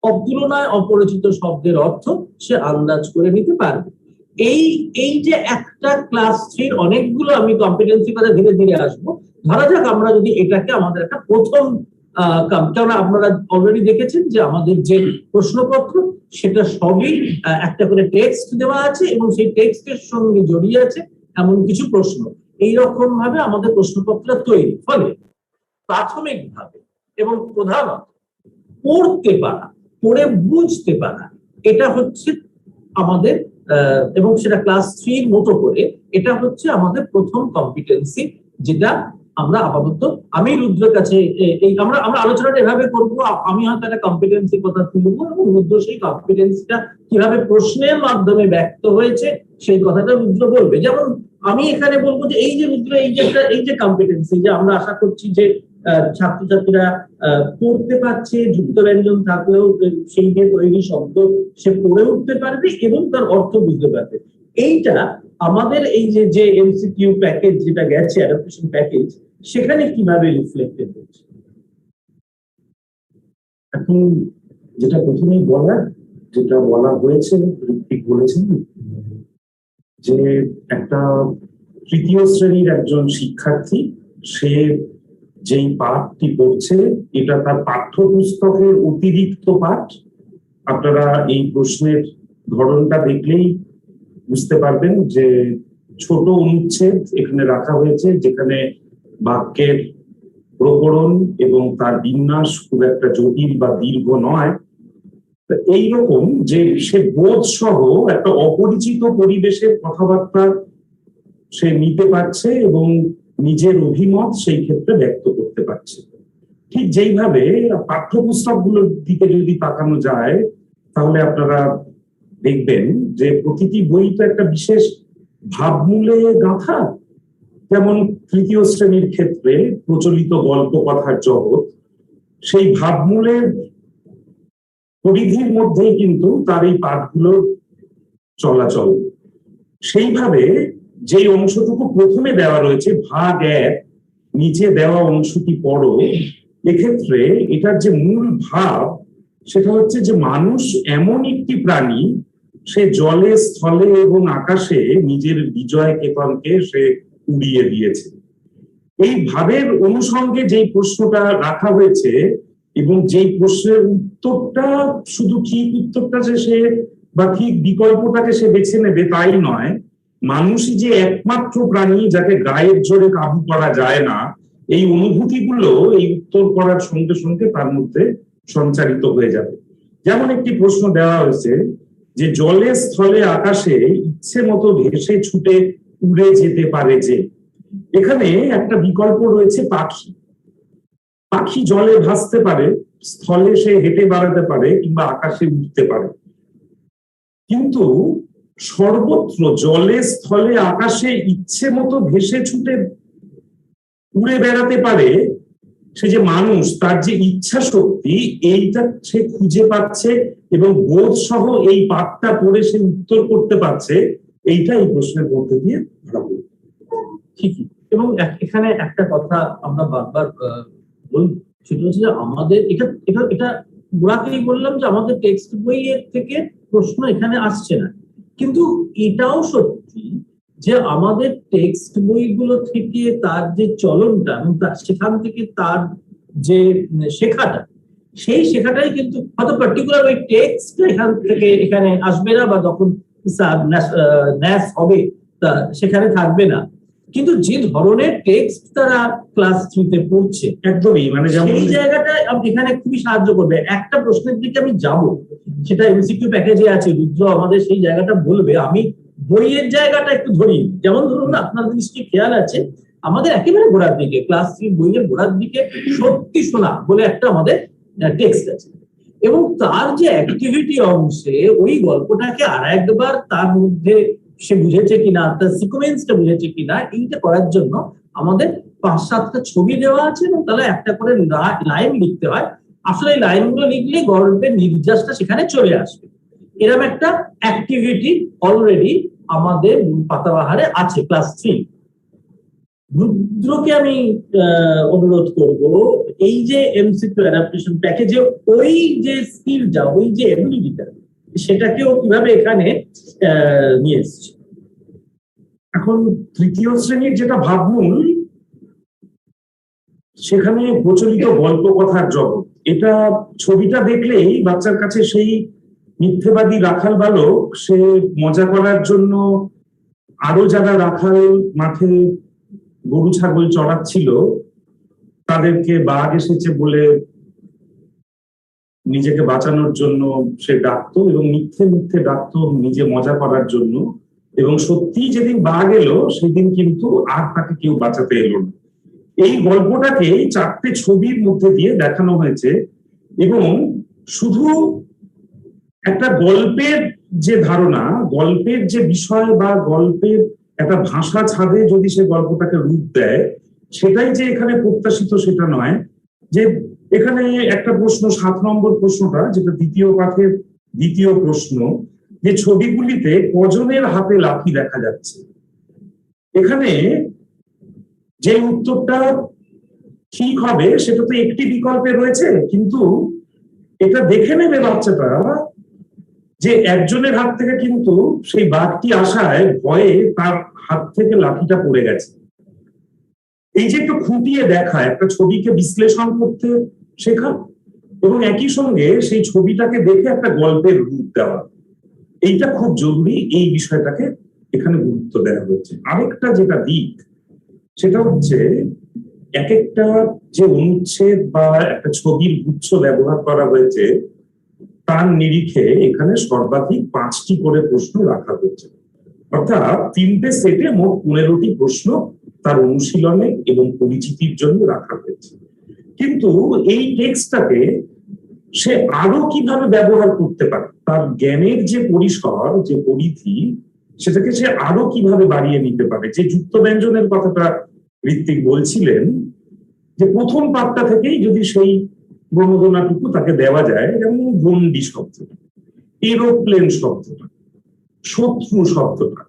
অতুলনায় অপরিচিত শব্দের অর্থ সে আন্দাজ করে নিতে পারবে। এই যে একটা ক্লাস 3 অনেকগুলো আমি কম্পিটেন্সি কথা ধীরে ধীরে আসবো। ধরা যাক আমরা যদি এটাকে আমাদের একটা প্রথম কারণ আপনারা অলরেডি দেখেছেন যে আমাদের যে প্রশ্নপত্র সেটা সবই একটা করে টেক্সট দেওয়া আছে এবং সেই টেক্সটের সঙ্গে জড়িয়ে আছে এমন কিছু প্রশ্ন। এইরকম ভাবে আমাদের প্রশ্নপত্র তৈরি। ফলে প্রাথমিকভাবে এবং প্রধানত পড়তে পারা, পড়ে বুঝতে পারা, এটা হচ্ছে আমাদের এবং সেটা ক্লাস 3 মতো করে এটা হচ্ছে আমাদের প্রথম কম্পিটেন্সি, যেটা আমরা আপাতত আমি রুদ্রের কাছে এই আমরা আলোচনাটা এভাবে করব। আমি হয়তো একটা কম্পিটেন্সি কথা তুলবো এবং রুদ্র সেই কম্পিটেন্সিটা কিভাবে প্রশ্নের মাধ্যমে ব্যক্ত হয়েছে সেই কথাটা রুদ্র বলবে। যেমন আমি এখানে বলবো যে এই যে রুদ্র এই যে কম্পিটেন্সি, যে আমরা আশা করছি যে ছাত্রছাত্রীরা পড়তে পারছে, যুক্ত ব্যঞ্জন থাকলেও সেই যে তৈরি শব্দ সে পড়ে উঠতে পারবে এবং তার অর্থ বুঝতে পারবে। এইটা আমাদের এই যে এমসিকিউ প্যাকেজ যেটা গেছে, অ্যাডাপ্টেশন প্যাকেজ, সেখানে কিভাবে রিফ্লেক্টেড হচ্ছে। এখন যেটা প্রথমেই যেটা বলা হয়েছে, ঋত্বিক বলেছেন যে একটা তৃতীয় শ্রেণীর একজন শিক্ষার্থী, সে যেই পাঠটি পড়ছে এটা তার পাঠ্যপুস্তকের অতিরিক্ত পাঠ। আপনারা এই প্রশ্নের ধরনটা দেখলেই বুঝতে পারবেন যে ছোট অনুচ্ছেদ এখানে রাখা হয়েছে, যেখানে বাক্যের প্রকরণ এবং তার বিন্যাস খুব একটা জটিল বা দীর্ঘ নয়। এইরকম যে সে বোধ সহ একটা অপরিচিত পরিবেশের কথাবার্তা সে নিতে পারছে এবং নিজের অভিমত সেই ক্ষেত্রে ব্যক্ত করতে পারছে। ঠিক যেইভাবে পাঠ্যপুস্তকগুলোর দিকে যদি তাকানো যায় তাহলে আপনারা দেখবেন যে প্রতিটি বই তো একটা বিশেষ ভাবমূলে গাঁথা। যেমন তৃতীয় শ্রেণীর ক্ষেত্রে প্রচলিত গল্প কথার জগৎ, সেই ভাবমূলের পরিধির মধ্যেই কিন্তু তার এই পাঠগুলোর চলাচল। সেইভাবে যে অংশটুকু প্রথমে দেওয়া রয়েছে ভাগ 1, নিচে দেওয়া অংশটি পড়ো, এক্ষেত্রে এটার যে মূল ভাব সেটা হচ্ছে যে মানুষ এমন একটি প্রাণী, সে জলে, স্থলে এবং আকাশে নিজের বিজয় কেতনকে সে উড়িয়ে দিয়েছে। এই ভাবের অনুষঙ্গে যেই প্রশ্নটা রাখা হয়েছে এবং যেই প্রশ্নের উত্তরটা শুধু ঠিক উত্তরটা যে সে বা ঠিক বিকল্পটাকে সে বেছে নেবে তাই নয়, মানুষই যে একমাত্র প্রাণী যাকে গায়ের জোরে কাবু করা যায় না, এই অনুভূতিগুলো এই উত্তর করার সঙ্গে সঙ্গে তার মধ্যে সঞ্চারিত হয়ে যাবে। যেমন একটি প্রশ্ন দেওয়া হয়েছে যে জলে, স্থলে, আকাশে ইচ্ছে মতো ভেসে ছুটে উড়ে যেতে পারে যে। এখানে একটা বিকল্প রয়েছে পাখি। পাখি জলে ভাসতে পারে, স্থলে সে হেঁটে বেড়াতে পারে কিংবা আকাশে উঠতে পারে, কিন্তু সর্বত্র জলে, স্থলে, আকাশে ইচ্ছে মতো ভেসে ছুটে উড়ে বেড়াতে পারে সে যে মানুষ, তার যে ইচ্ছা শক্তি, এইটা সে খুঁজে পাচ্ছে এবং বোধ সহ এই পাঠটা পড়ে সে উত্তর করতে পারছে। এইটা এই প্রশ্নের মধ্যে দিয়ে ধরা পড়ে। ঠিকই। এবং এখানে একটা কথা আমরা বারবার বলবো, সেটা হচ্ছে যে আমাদের এটা এটা এটা গোড়াতেই বললাম যে আমাদের টেক্সট বইয়ের থেকে প্রশ্ন এখানে আসছে না, কিন্তু এটাও সত্যি যে আমাদের টেক্সট বইগুলো থেকে তার যে চলনটা এবং সেখান থেকে তার যে শেখাটা, সেই শেখাটাই কিন্তু হয়তো পার্টিকুলার ওই টেক্সট এখান থেকে এখানে আসবে না, বা যখন ন্যাস হবে তা সেখানে থাকবে না, কিন্তু যে ধরনের টেক্সট তারা ক্লাস 3 তে পড়ছে একদমই, মানে যেমন সেই জায়গাটায় এখানে খুবই সাহায্য করবে। একটা প্রশ্নের দিকে আমি যাব, সেটা এমসিকিউ প্যাকেজে আছে, রুদ্র আমাদের সেই জায়গাটা বলবে। আমি বইয়ের জায়গাটা একটু ধরি, যেমন ধরুন আপনাদের নিশ্চয়ই খেয়াল আছে আমাদের একেবারে গোড়ার দিকে ক্লাস 3 বইয়ের গোড়ার দিকে সত্যি শোনা বলে একটা আমাদের টেক্সট আছে, এবং তার যে অ্যাক্টিভিটি অংশে ওই গল্পটাকে আর একবার তার মধ্যে সে বুঝেছে কিনা, তার সিকোয়েন্সটা বুঝেছে কিনা, এইটা করার জন্য আমাদের 5-7টা ছবি দেওয়া আছে এবং তাহলে একটা করে লাইন লিখতে হয়। আসলে এই লাইনগুলো লিখলে গল্পের নির্যাসটা সেখানে চলে আসবে। এরকম একটা অ্যাক্টিভিটি অলরেডি আমাদের পাতাবাহারে আছে ক্লাস 3। রুদ্রকে আমি অনুরোধ করব, এই যে এমসিকিউ অ্যাডাপ্টেশন প্যাকেজে ওই যে স্কিলটা, ওই যে এবিলিটিটা, সেটাকেও কিভাবে এখানে নিয়ে এসছে। এখন তৃতীয় শ্রেণীর যেটা ভাবমূল, সেখানে প্রচলিত গল্প কথার জগৎ, এটা ছবিটা দেখলেই বাচ্চার কাছে সেই মিথ্যেবাদী রাখাল বালক, সে মজা করার জন্য আরো যারা রাখাল মাঠে গরু ছাগল চড়াচ্ছিল তাদেরকে বাঘ এসেছে বলে নিজেকে বাঁচানোর জন্য সে ডাকতো, এবং মিথ্যে মিথ্যে ডাকতো নিজে মজা করার জন্য, এবং সত্যি যেদিন বাঘ এলো সেদিন কিন্তু আর তাকে কেউ বাঁচাতে এলো না। এই গল্পটাকে 4টে ছবির মধ্যে দিয়ে দেখানো হয়েছে, এবং শুধু একটা গল্পের যে ধারণা, গল্পের যে বিষয় বা গল্পের একটা ভাষা ছাদে যদি সে গল্পটাকে রূপ দেয়, সেটাই যে এখানে প্রত্যাশিত সেটা নয়। যে এখানে একটা প্রশ্ন, 7 নম্বর প্রশ্নটা, যেটা দ্বিতীয় পাঠের দ্বিতীয় প্রশ্ন, যে ছবিগুলিতে কজনের হাতে লাঠি দেখা যাচ্ছে, এখানে যে উত্তরটা ঠিক হবে সেটা তো একটি বিকল্পে রয়েছে, কিন্তু এটা দেখে নেবে বাচ্চাটা যে একজনের হাত থেকে কিন্তু সেই বাঘটি আসায় ভয়ে তার হাত থেকে লাঠিটা পড়ে গেছে। এই যে একটু খুঁটিয়ে দেখা, একটা ছবিকে বিশ্লেষণ করতে শেখা, এবং একই সঙ্গে সেই ছবিটাকে দেখে একটা গল্পের রূপ দেওয়া, এইটা খুব জরুরি। এই বিষয়টাকে এখানে গুরুত্ব দেওয়া হয়েছে। আরেকটা যেটা দিক, সেটা হচ্ছে এক একটা যে অনুচ্ছেদ বা একটা ছবির গুচ্ছ ব্যবহার করা হয়েছে, তার নিরিখে এখানে সর্বাধিক 5টি করে প্রশ্ন রাখা হয়েছে, অর্থাৎ 3টে সেটে মোট 15টি প্রশ্ন তার অনুশীলনে এবং পরিচিতির জন্য রাখা হয়েছে। কিন্তু এই টেক্সটটাকে সে আরো কিভাবে ব্যবহার করতে পারে, তার জ্ঞানের যে পরিসর, যে পরিধি, সেটাকে সে আরো কিভাবে বাড়িয়ে নিতে পারে। যে যুক্ত ব্যঞ্জনের কথাটা ঋত্বিক বলছিলেন, যে প্রথম পাঠটা থেকেই যদি সেই প্রণোদনাটুকু তাকে দেওয়া যায়, যেমন গন্ডি শব্দটা, এরোপ্লেন শব্দটা, শত্রু শব্দটা,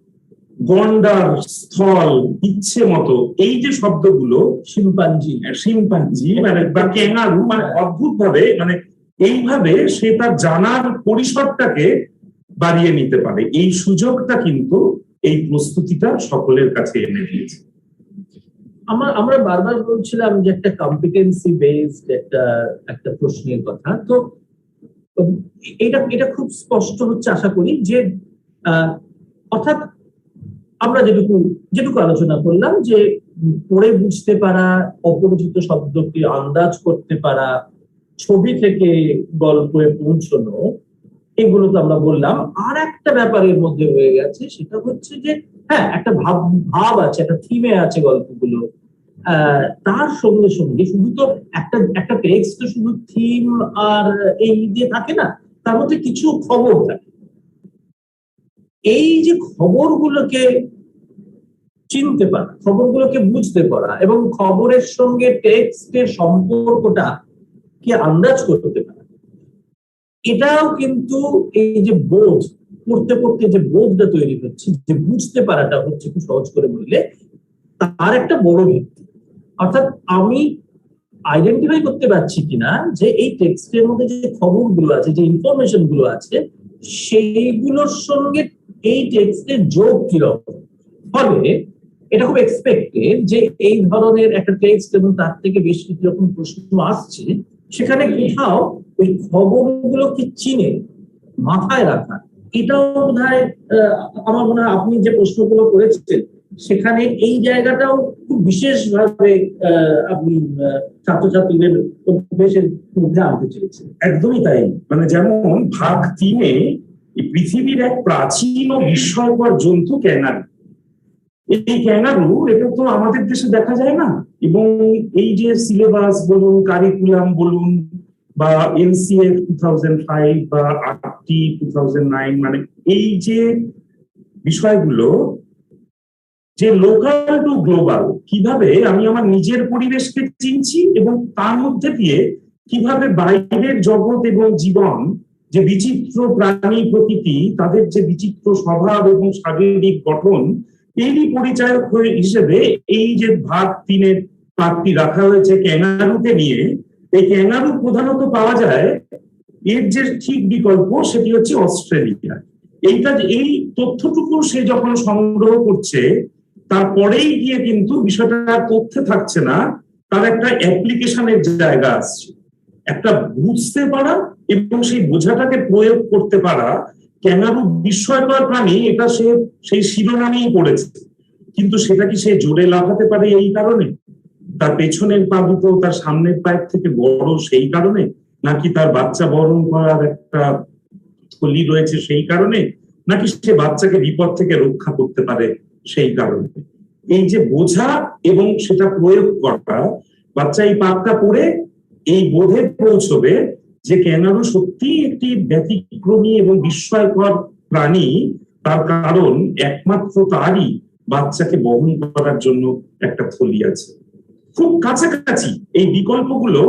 গন্ডার, স্থল, ইচ্ছে মতো, এই যে শব্দগুলো, শিম্পাঞ্জি মানে বা ক্যাঙ্গারু, মানে অদ্ভুত ভাবে, মানে এইভাবে সে তার জানার পরিসরটাকে বাড়িয়ে নিতে পারে। এই সুযোগটা কিন্তু এই প্রস্তুতিটা সকলের কাছে এনে দিয়েছে। আমরা বারবার বলছিলাম যে একটা কম্পিটেন্সি বেসড একটা প্রশ্নের কথা, তো এটা খুব স্পষ্ট হচ্ছে আশা করি, যে অর্থাৎ আমরা যেটুকু আলোচনা করলাম, যে পড়ে বুঝতে পারা, অপরিচিত শব্দকে আন্দাজ করতে পারা, ছবি থেকে গল্পে পৌঁছানো, এগুলো তো আমরা বললাম। আর একটা ব্যাপারের মধ্যে হয়ে গেছে, সেটা হচ্ছে যে হ্যাঁ, একটা ভাব আছে, একটা থিমে আছে গল্পগুলো, তার সঙ্গে সঙ্গে শুধু তো একটা টেক্সট তো শুধু থিম আর এই দিয়ে থাকে না, তার মধ্যে কিছু খবর থাকে। এই যে খবরগুলোকে চিনতে পারা, খবরগুলোকে বুঝতে পারা, এবং খবরের সঙ্গে টেক্সটের সম্পর্কটা কি আন্দাজ করতে পারা, এটাও কিন্তু এই যে বোধ, পড়তে পড়তে যে বোধটা তৈরি হচ্ছে, যে বুঝতে পারাটা হচ্ছে, খুব সহজ করে বললে তার একটা বড় ভিত্তি। অর্থাৎ আমি আইডেন্টিফাই করতে পারছি কিনা যে এই টেক্সটের মধ্যে যে খবরগুলো আছে, যে ইনফরমেশন গুলো আছে, সেইগুলোর সঙ্গে এই টেক্সটের যোগ কিরকম। ফলে এটা খুব এক্সপেক্টেড যে এই ধরনের একটা টেক্সট এবং তার থেকে বেশ কিছু রকম প্রশ্ন আসছে, সেখানে কোথাও ওই খবরগুলোকে চিনে মাথায় রাখা, এটাও বোধহয় আমার মনে হয় আপনি যে প্রশ্নগুলো করেছেন সেখানে এই জায়গাটাও খুব বিশেষভাবে আপনি ছাত্রছাত্রীদের অভ্যেসের মধ্যে আনতে চেয়েছেন। একদমই তাই। মানে যেমন ভাগ 3-এ পৃথিবীর এক প্রাচীন ও বিস্ময়কর জন্তু ক্যাঙ্গারু। এই ক্যাঙ্গারু এটা তো আমাদের দেশে দেখা যায় না, এবং এই যে সিলেবাস বলুন, কারিকুলাম বলুন, বা এনসিএফ 2005 বা আরটি 2009, মানে এই যে বিষয়গুলো, যে লোকাল টু গ্লোবাল, কিভাবে আমি আমার নিজের পরিবেশকে চিনছি এবং তার মধ্যে দিয়ে কিভাবে বাইরের জগৎ এবং জীবন, যে বিচিত্র প্রাণী প্রকৃতি, তাদের যে বিচিত্র স্বভাব এবং শারীরিক গঠন, এরই পরিচায়ক হিসেবে এই যে ভাগ 3-এর পাঠটি রাখা হয়েছে ক্যাঙ্গারুকে নিয়ে। এই ক্যাঙ্গারু প্রধানত পাওয়া যায়, এর যে ঠিক বিকল্প সেটি হচ্ছে অস্ট্রেলিয়া। এই তথ্যটুকু সে যখন সংগ্রহ করছে, তারপরেই গিয়ে কিন্তু বিষয়টা তথ্যে থাকছে না, তার একটা অ্যাপ্লিকেশনের জায়গা আসছে, একটা বুঝতে পারা এবং সেই বোঝাটাকে প্রয়োগ করতে পারা। ক্যাঙ্গারু বিস্ময়কর প্রাণী, এটা সে সেই শিরোনামেই পড়েছে, কিন্তু সেটা কি সে জোরে লাফাতে পারে এই কারণে, তার পেছনের পা দুটো তার সামনের পায়ের থেকে বড় সেই কারণে, নাকি তার বাচ্চা বরণ করার একটা থলি রয়েছে সেই কারণে, নাকি সে বাচ্চাকে বিপদ থেকে রক্ষা করতে পারে সেই কারণে? এই যে বোঝা এবং সেটা প্রয়োগ করা, বাচ্চা এই পাঠটা পড়ে এই বোধে পৌঁছবে যে ক্যাঙ্গারু সত্যি একটি ব্যতিক্রমী এবং বিস্ময়কর প্রাণী, তার কারণ একমাত্র তারই বাচ্চাকে বহন করার জন্য একটা থলি আছে। খুব কাছাকাছি এই বিকল্পগুলো,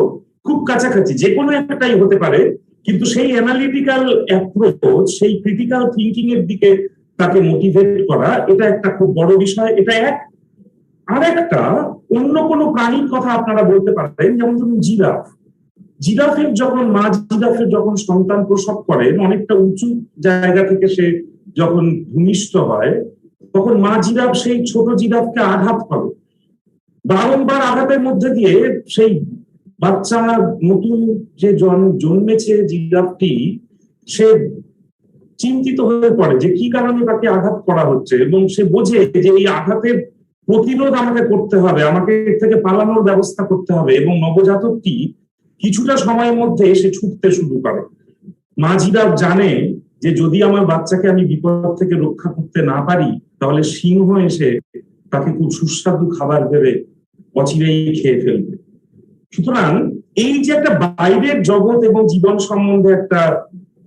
খুব কাছাকাছি, যে কোনো একটাই হতে পারে, কিন্তু সেই অ্যানালিটিক্যাল অ্যাপ্রোচ, সেই ক্রিটিক্যাল থিঙ্কিং এর দিকে তাকে মোটিভেট করা, এটা একটা খুব বড় বিষয়। এটা এক। আর একটা অন্য কোনো প্রাণীর কথা আপনারা বলতে পারেন, যেমন ধরুন জিরাফ। জিরাফের যখন সন্তান প্রসব করেন, অনেকটা উঁচু জায়গা থেকে সে যখন ভূমিষ্ঠ হয়, তখন মা জিরাফ সেই ছোট জিরাফকে আঘাত করে। বারংবার আঘাতের মধ্যে দিয়ে সেই বাচ্চা, নতুন যে জন্মেছে জিরাফটি, সে চিন্তিত হয়ে পড়ে যে কি কারণে তাকে আঘাত করা হচ্ছে, এবং সে বোঝে যে এই আঘাতের প্রতিরোধ আমাকে করতে হবে, আমাকে এর থেকে পালানোর ব্যবস্থা করতে হবে, এবং নবজাতকটি কিছুটা সময়ের মধ্যে সে ছুটতে শুরু করে। মা জিরাফ জানে যে যদি আমার বাচ্চাকে আমি বিপদ থেকে রক্ষা করতে না পারি, তাহলে সিংহ এসে তাকে খুব সুস্বাদু খাবার ভেবে অচিরেই খেয়ে ফেলবে। সুতরাং এই যে একটা বাইরের জগৎ এবং জীবন সম্বন্ধে একটা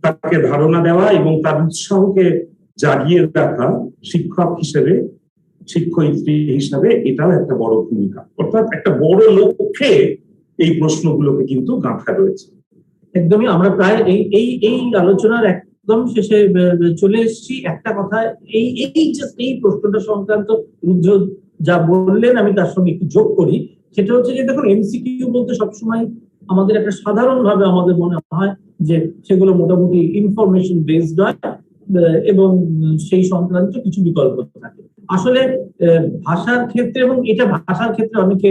তাকে ধারণা দেওয়া এবং তার উৎসাহকে জাগিয়ে রাখা, শিক্ষক হিসেবে, শিক্ষয়িত্রী হিসাবে, এটাও একটা বড় ভূমিকা। অর্থাৎ একটা বড় লক্ষ্যে এই প্রশ্নগুলোকে কিন্তু গাঁথা রয়েছে। একদমই। আমরা প্রায় এই আলোচনার একদম শেষে চলে এসেছি। একটা কথা, এই প্রশ্নটা সংক্রান্ত রুদ্র যা বললেন, আমি তার সঙ্গে একটু যোগ করি। সেটা হচ্ছে যে দেখুন, এমসিকিউ বলতে সবসময় আমাদের একটা সাধারণভাবে আমাদের মনে হয় যে সেগুলো মোটামুটি ইনফরমেশন বেসড হয় এবং সেই সংক্রান্ত কিছু বিকল্প থাকে। আসলে ভাষার ক্ষেত্রে, এবং এটা ভাষার ক্ষেত্রে অনেকে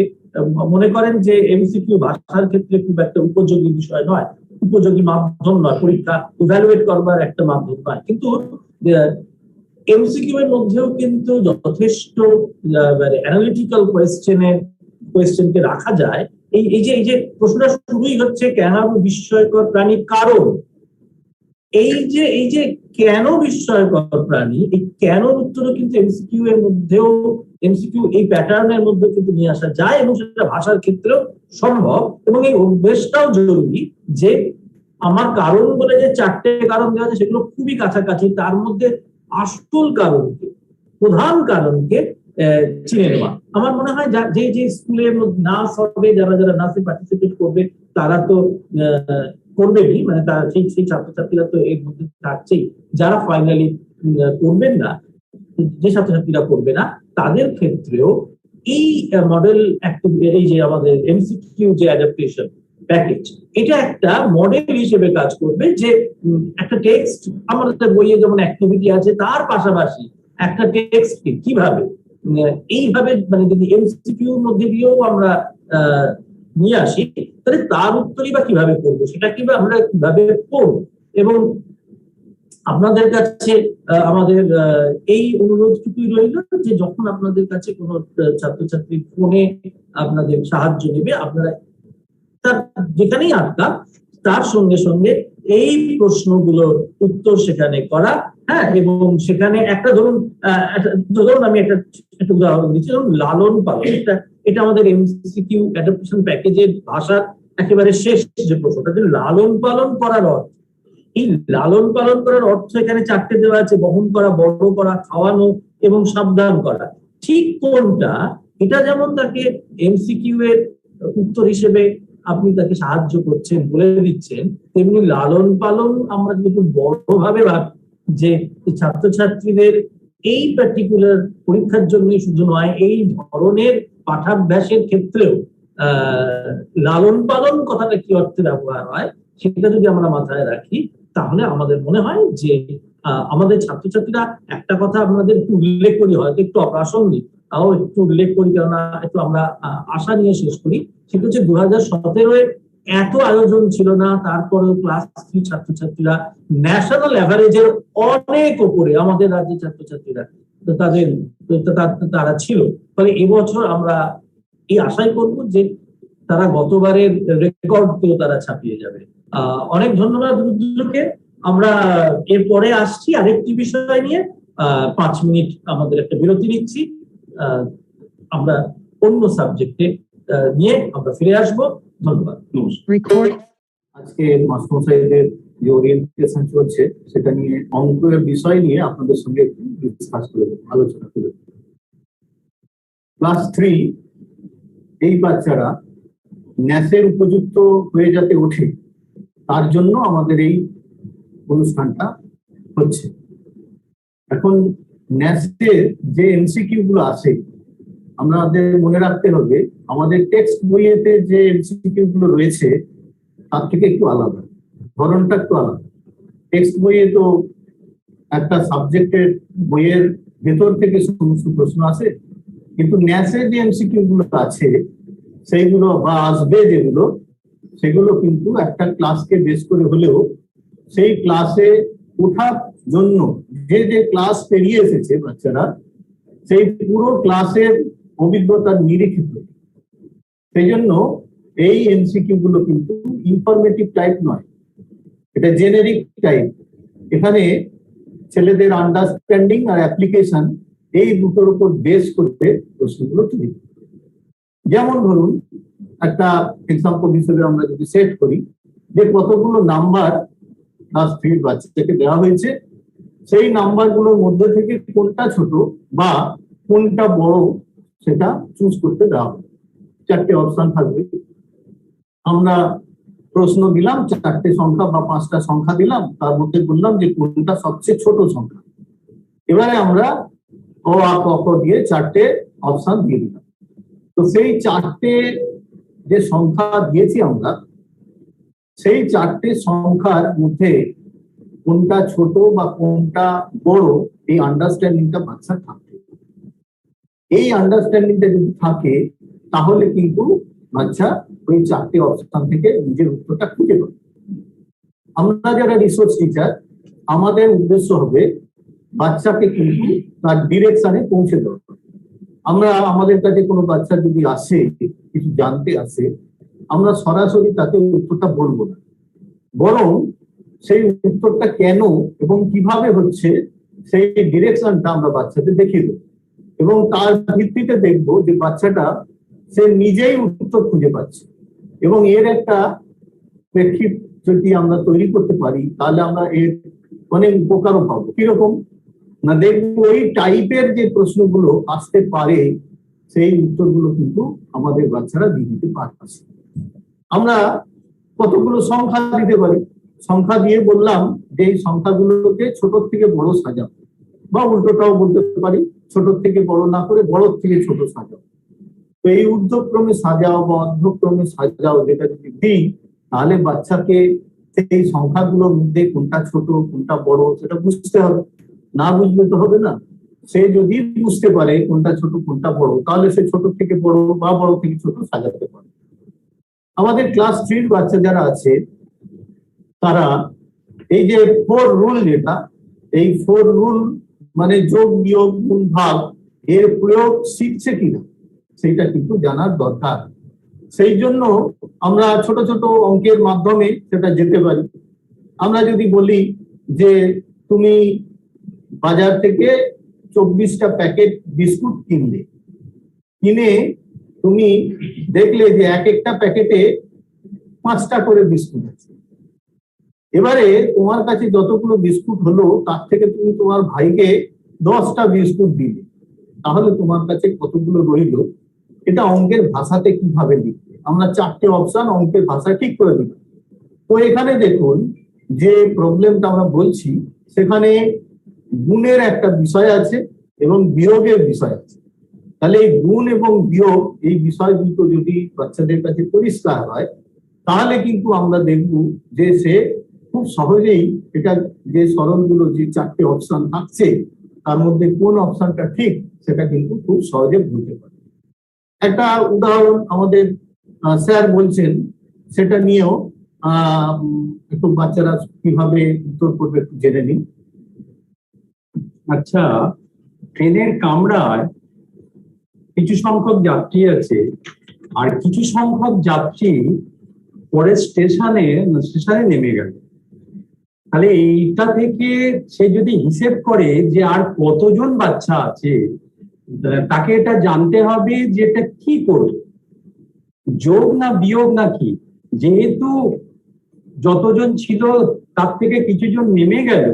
মনে করেন যে এমসিকিউ ভাষার ক্ষেত্রে খুব একটা উপযোগী বিষয় নয়, উপযোগী মাধ্যম নয়, পরীক্ষা ইভ্যালুয়েট করবার একটা মাধ্যম নয়। কিন্তু এমসিকিউ এর মধ্যেও কিন্তু যথেষ্ট অ্যানালিটিক্যাল কোয়েশ্চেনকে রাখা যায়। এই যে প্রশ্নটা শুরুই হচ্ছে ক্যাঙ্গারু বিস্ময়কর প্রাণী কারণ। এই যে কেন বিস্ময়কর প্রাণী, এই কেন উত্তরও কিন্তু এমসিকিউ এর মধ্যেও, এমসিকিউ এই প্যাটার্নের মধ্যে কিন্তু নিয়ে আসা যায়, এবং সেটা ভাষার ক্ষেত্রেও সম্ভব। এবং এই অভ্যেসটাও জরুরি যে আমার কারণ বলে যে 4টে কারণ দেওয়া আছে, সেগুলো খুবই কাছাকাছি, তার মধ্যে আসল কারণকে, প্রধান কারণকে চিনে নেওয়া। আমার মনে হয় যে স্কুলের মধ্যে নার্স হবে, যারা নার্সে পার্টিসিপেট করবে, তারা তো করবেনই, মানে তার সেই ছাত্রছাত্রীরা তো এর মধ্যে থাকছেই। যারা ফাইনালি করবেন না, যে ছাত্রছাত্রীরা করবে না, তাদের ক্ষেত্রেও এই মডেল এই যে আমাদের এমসিকিউ যে অ্যাডাপ্টেশন প্যাকেজ, এটা একটা মডেল হিসেবে কাজ করবে যে একটা টেক্সট আমাদের বইয়ে যেমন অ্যাক্টিভিটি আছে তার পাশাপাশি একটা টেক্সটকে কিভাবে এইভাবে মানে যদি এমসিকিউর মধ্যে দিয়েও আমরা নিয়ে আসি, তাহলে তার উত্তরই বা কিভাবে করবো, সেটা কিভাবে আমরা কিভাবে পড়বো। এবং আপনাদের কাছে আমাদের এই অনুরোধটুকুই রইল যে যখন আপনাদের কাছে কোনো ছাত্রছাত্রী ফোনে আপনাদের সাহায্য নেবে, আপনারা তার যেখানেই আটকা তার সঙ্গে সঙ্গে এই প্রশ্নগুলোর উত্তর সেখানে করা। হ্যাঁ, এবং সেখানে একটা ধরুন আমি একটা উদাহরণ দিচ্ছি, ধরুন লালন পালন, এটা আমাদের এমসিকিউ অ্যাডাপ্টেশন প্যাকেজের ভাষার একেবারে শেষ যে প্রশ্নটা, যে লালন পালন করার অর্থ। এই লালন পালন করার অর্থ এখানে 4টে দেওয়া আছে: বহন করা, বড় করা, খাওয়ানো এবং সাবধান করা। ঠিক কোনটা, এটা যেমন তাকে এমসিকিউ এর উত্তর হিসেবে আপনি তাকে সাহায্য করছেন, বলে দিচ্ছেন, তেমনি লালন পালন আমরা যদি বড়ভাবে ভাবি যে ছাত্রছাত্রীদের এই পার্টিকুলার পরীক্ষার জন্য শুধু নয়, এই ধরনের পাঠাভ্যাসের ক্ষেত্রেও লালন পালন কথাটা কি অর্থে ব্যবহার হয় সেটা যদি আমরা মাথায় রাখি, তাহলে আমাদের মনে হয় যে আমাদের ছাত্রছাত্রীরা একটা কথা আমাদের একটু উল্লেখ করি, হয়তো একটু অপ্রাসঙ্গিক, তাও একটু উল্লেখ করি, কেননা একটু আমরা আশা নিয়ে শেষ করি। সেটা হচ্ছে 2017 এত আয়োজন ছিল না, তারপরেও ক্লাস 3 ছাত্রছাত্রীরা ন্যাশনাল অ্যাভারেজের অনেক উপরে আমাদের রাজ্যের ছাত্রছাত্রীরা তারা ছিল। ফলে এবছর আমরা এই আশাই করব যে তারা গতবারের রেকর্ড গুলো তারা ছাপিয়ে যাবে। অনেক ধন্যবাদ রুদ্রকে। আমরা এরপরে আসছি আরেকটি বিষয় নিয়ে। 5 মিনিট আমাদের একটা বিরতি নিচ্ছি, আমরা অন্য সাবজেক্টে নিয়ে আমরা ফিরে আসবো। ধন্যবাদ। আজকে মাস্টারমশাইদের যে ওরিয়েন্টেশন চলছে সেটা নিয়ে অঙ্কের বিষয় নিয়ে আপনাদের সঙ্গে একটু ডিসকাস করে আলোচনা করে। ক্লাস 3 এই বাচ্চারা ন্যাসের উপযুক্ত হয়ে যাতে ওঠে, তার জন্য আমাদের এই অনুষ্ঠানটা হচ্ছে। এখন ন্যাসের যে এমসিকিউ গুলো আছে আমাদের মনে রাখতে হবে, আমাদের টেক্সট বইয়েতে যে এমসিকিউ গুলো রয়েছে তার থেকে একটু আলাদা, ধরনটা একটু আলাদা। টেক্সট বইয়ে তো একটা সাবজেক্টের বইয়ের ভেতর থেকে সমস্ত প্রশ্ন আসে, কিন্তু ন্যাসে যে এমসিকিউ গুলো আছে সেইগুলো বা আসবে যেগুলো, সেগুলো কিন্তু একটা ক্লাসকে বেস করে হলেও সেই ক্লাসে ওঠার জন্য যে যে ক্লাস পেরিয়ে এসেছে বাচ্চারা, সেই পুরো ক্লাসের অভিজ্ঞতার নিরীক্ষিত। সেই জন্য এই এমসিকিউ গুলো কিন্তু ইনফরমেটিভ টাইপ নয়, এটা জেনেরিক টাইপ। এখানে ছেলেদের আন্ডারস্ট্যান্ডিং আর অ্যাপ্লিকেশন এই দুটোর উপর বেস করতে প্রশ্নগুলো তৈরি। যেমন ধরুন একটা এক্সাম্পল হিসেবে আমরা যদি সেট করি যে কতগুলো নাম্বার ক্লাস 3 বাচ্চাকে দেওয়া হয়েছে, সেই নাম্বারগুলোর মধ্যে থেকে কোনটা ছোট বা কোনটা বড় সেটা চুজ করতে দেওয়া হবে। 4টে অপশন থাকবে। আমরা প্রশ্ন দিলাম, 4টে সংখ্যা বা 5টা সংখ্যা দিলাম, তার মধ্যে বললাম যে কোনটা সবচেয়ে ছোট সংখ্যা। এবারে আমরা অ আ ক খ দিয়ে 4টে অপশন দিয়ে দিলাম। তো সেই 4টে যে সংখ্যা দিয়েছি আমরা, সেই 4টে সংখ্যার মধ্যে কোনটা ছোট বা কোনটা বড়, এই আন্ডারস্ট্যান্ডিংটা বাচ্চা থাকবে। এই আন্ডারস্ট্যান্ডিংটা যদি থাকে তাহলে কিন্তু বাচ্চা ওই 4টে অপশন থেকে নিজের উত্তরটা খুঁজে পাবে। আমরা যারা রিসোর্স টিচার, আমাদের উদ্দেশ্য হবে বাচ্চাকে কিন্তু তার ডিরেকশনে পৌঁছে দেওয়া। আমরা আমাদের কাছে কোনো বাচ্চা যদি আসে, কিছু জানতে আসে, আমরা সরাসরি তাকে উত্তরটা বলবো না, বরং সেই উত্তরটা কেন এবং কিভাবে হচ্ছে সেই ডিরেকশনটা আমরা বাচ্চাদের দেখিয়ে দেবো। এবং তার ভিত্তিতে দেখবো যে বাচ্চাটা সে নিজেই উত্তর খুঁজে পাচ্ছে। এবং এর একটা প্রেক্ষিত যদি আমরা তৈরি করতে পারি তাহলে আমরা এর অনেক উপকারও পাবো। কিরকম না, দেখবো ওই টাইপের যে প্রশ্নগুলো আসতে পারে সেই উত্তরগুলো কিন্তু আমাদের বাচ্চারা দিয়ে দিতে পারছে। আমরা কতগুলো সংখ্যা দিতে পারি, সংখ্যা দিয়ে বললাম যে এই সংখ্যাগুলোকে ছোট থেকে বড় সাজাও, বা উল্টোটাও বলতে পারি ছোট থেকে বড় না করে বড় থেকে ছোট সাজাও। তো এই ঊর্ধ্বক্রমে সাজাও বা অর্ধক্রমে সাজাও যেটা যদি দিই, তাহলে বাচ্চাকে সেই সংখ্যাগুলোর মধ্যে কোনটা ছোট কোনটা বড় সেটা বুঝতে হবে। না বুঝলে তো হবে না। সে যদি বুঝতে পারে কোনটা ছোট কোনটা বড়, তাহলে সে ছোট থেকে বড় বা বড় থেকে ছোট সাজাতে পারে। আমাদের ক্লাস 3 বাচ্চা যারা আছে তারা এই যে 4 রুল, যেটা এই 4 রুল মানে যোগ বিয়োগ গুণ ভাগ এর প্রয়োগ শিখছে কিনা সেটা কিন্তু জানার দরকার। সেই জন্য আমরা ছোট ছোট অঙ্কের মাধ্যমে সেটা যেতে পারি। আমরা যদি বলি যে তুমি বাজার থেকে 24টা প্যাকেট বিস্কুট কিনে তুমি দেখলে যে এক একটা প্যাকেটে 5টা করে বিস্কুট আছে। এবারে তোমার কাছে যতগুলো বিস্কুট হলো তার থেকে তুমি তোমার ভাইকে 10টা বিস্কুট দিলে, তাহলে তোমার কাছে কতগুলো রইল? এটা অঙ্কের ভাষাতে কিভাবে লিখবে? আমরা 4টে অপশন অঙ্কের ভাষায় ঠিক করে দিলাম। তো এখানে দেখুন যে প্রবলেমটা আমরা বলছি, সেখানে গুণের একটা বিষয় আছে এবং বিয়োগের বিষয় আছে। তাহলে এই গুণ এবং বিয়োগ এই বিষয় দুটো যদি বাচ্চাদের কাছে পরিষ্কার হয়, তাহলে কিন্তু আমরা দেখব যে সে খুব সহজেই এটা যে সরলগুলো যে 4টে অপশন থাকছে তার মধ্যে কোন অপশনটা ঠিক সেটা কিন্তু খুব সহজে বলতে পারে। একটা উদাহরণ আমাদের স্যার বলছেন, সেটা নিয়েও একটু বাচ্চারা কিভাবে উত্তর করবে একটু জেনে নিন। আচ্ছা, ট্রেনের কামরায় কিছু সংখ্যক যাত্রী আছে আর কিছু সংখ্যক যাত্রী পরে স্টেশনে নেমে গেল। তাহলে এইটা থেকে সে যদি হিসেব করে যে আর কতজন বাচ্চা আছে, তাকে এটা জানতে হবে যে এটা কি করবে, যোগ না বিয়োগ না কি। যেহেতু যতজন ছিল তার থেকে কিছুজন নেমে গেল,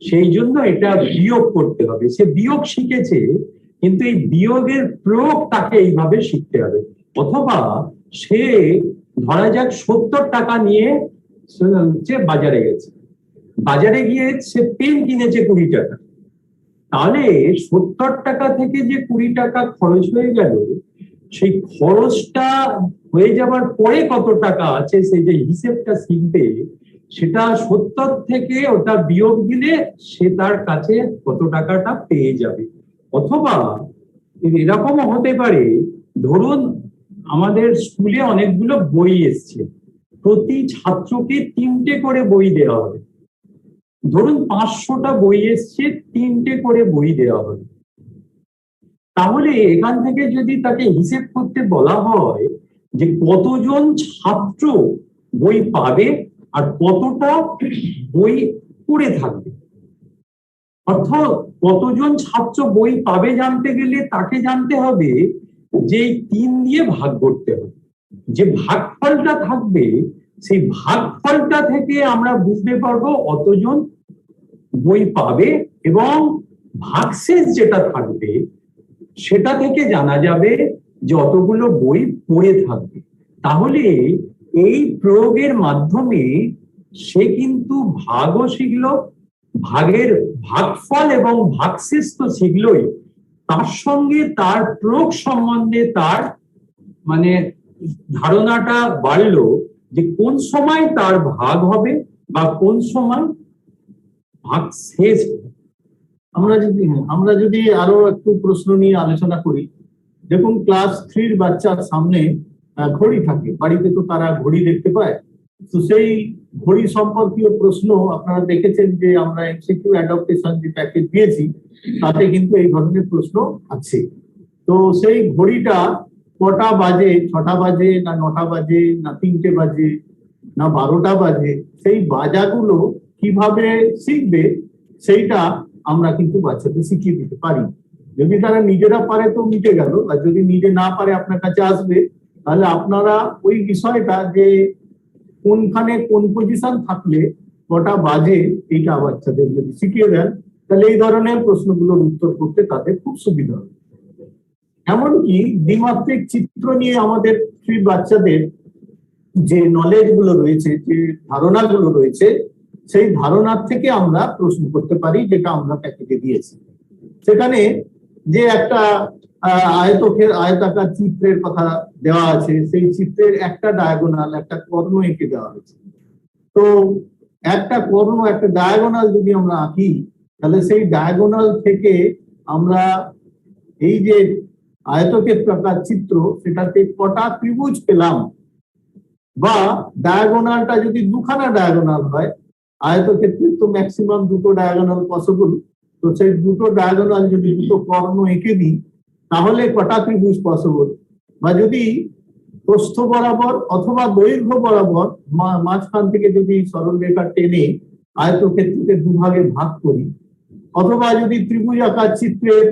সেই জন্য এটা বিয়োগ করতে হবে। সে বিয়োগ শিখেছে, কিন্তু এই বিয়োগের প্রয়োগ তাকে এইভাবে শিখতে হবে। অথবা সে ধরা যাক 70 টাকা নিয়ে বাজারে গেছে, বাজারে গিয়ে সে পেন কিনেছে 20 টাকা। তাহলে 70 টাকা থেকে যে 20 টাকা খরচ হয়ে গেল, সেই খরচটা হয়ে যাবার পরে কত টাকা আছে সেই যে হিসেবটা শিখবে, সেটা 70 থেকে ওটা বিয়োগ দিলে সে তার কাছে কত টাকাটা পেয়ে যাবে। অথবা এরকমও হতে পারে, ধরুন আমাদের স্কুলে অনেকগুলো বই এসছে, প্রতি ছাত্রকে 3টে করে বই দেওয়া হবে। ধরুন 500টা বই এসছে, 3টে করে বই দেওয়া হবে। তাহলে এখান থেকে যদি তাকে হিসেব করতে বলা হয় যে কতজন ছাত্র বই পাবে আর কতটা বই পড়ে থাকবে, অর্থাৎ কতজন ছাত্র বই পাবে জানতে গেলে তাকে জানতে হবে যে 3 দিয়ে ভাগ করতে হবে। যে ভাগফলটা থাকবে সেই ভাগফলটা থেকে আমরা বুঝতে পারবো অতজন বই পাবে, এবং ভাগশেষ যেটা থাকবে সেটা থেকে জানা যাবে যে অতগুলো বই পড়ে থাকবে। তাহলে এই প্রয়োগের মাধ্যমে সে কিন্তু ভাগও শিখলো, ভাগের ভাগফল এবং ভাগশেষ তো শিখলোই, তার সঙ্গে তার প্রয়োগ সম্বন্ধে তার মানে ধারণাটা বাড়লো যে কোন সময় তার ভাগ হবে বা কোন সময় ভাগ শেষ। আমরা যদি আরো একটু প্রশ্ন নিয়ে আলোচনা করি, দেখুন ক্লাস 3 বাচ্চার সামনে ঘড়ি থাকে, বাড়িতে তো তারা ঘড়ি দেখতে পায়। তো সেই ঘড়ি সম্পর্কীয় প্রশ্ন আপনারা দেখেছেন যে আমরা এমসিকিউ অ্যাডাপ্টেশন যে প্যাকেজ দিয়েছি তাতে কিন্তু এই ধরনের প্রশ্ন আছে। তো সেই ঘড়িটা কটা বাজে, 6টা বাজে না 9টা বাজে না 3টে বাজে না 12টা বাজে, সেই বাজাগুলো কিভাবে শিখবে সেইটা আমরা কিন্তু বাচ্চাদের শিখিয়ে দিতে পারি। যদি তারা নিজেরা পারে তো মিটে গেল, আর যদি নিজে না পারে আপনার কাছে আসবে, তাহলে আপনারা ওই বিষয়টা যে কোনখানে কোন পজিশন থাকলে কটা বাজে এইটা বাচ্চাদের যদি শিখিয়ে দেন, তাহলে এই ধরনের প্রশ্নগুলোর উত্তর করতে তাদের খুব সুবিধা হবে। এমনকি দ্বিমাত্রিক চিত্র নিয়ে আমাদের বাচ্চাদের যে নলেজ গুলো রয়েছে, যে ধারণাগুলো রয়েছে, সেই ধারণার থেকে আমরা প্রশ্ন করতে পারি, যেটা আমরা প্যাকেজে দিয়েছি। সেখানে যে একটা আয়তাকার চিত্রের কথা দেওয়া আছে, সেই চিত্রের একটা ডায়াগোনাল, একটা কর্ণ এঁকে দেওয়া হয়েছে। তো একটা কর্ণ, একটা ডায়াগোনাল যদি আমরা আঁকি, তাহলে সেই ডায়াগোনাল থেকে আমরা এই যে আয়তক্ষেত্রাকার চিত্র, সেটাতে কটা ত্রিভুজ পেলাম, বা ডায়াগোনালটা যদি দুখানা ডায়াগোনাল হয়, আয়তক্ষেত্রে তো ম্যাক্সিমাম দুটো ডায়াগোনাল পসিবল, তো সেই দুটো ডায়াগোনাল যদি দুটো কর্ণ এঁকে দিই, তাহলে কটা ত্রিভুজ পসিবল, বা যদি প্রস্থ বরাবর অথবা দৈর্ঘ্য বরাবর মাঝখান থেকে যদি সরলরেখা টেনে আয়তক্ষেত্রকে দুভাগে ভাগ করি, অথবা যদি ত্রিভুজ আকার চিত্রের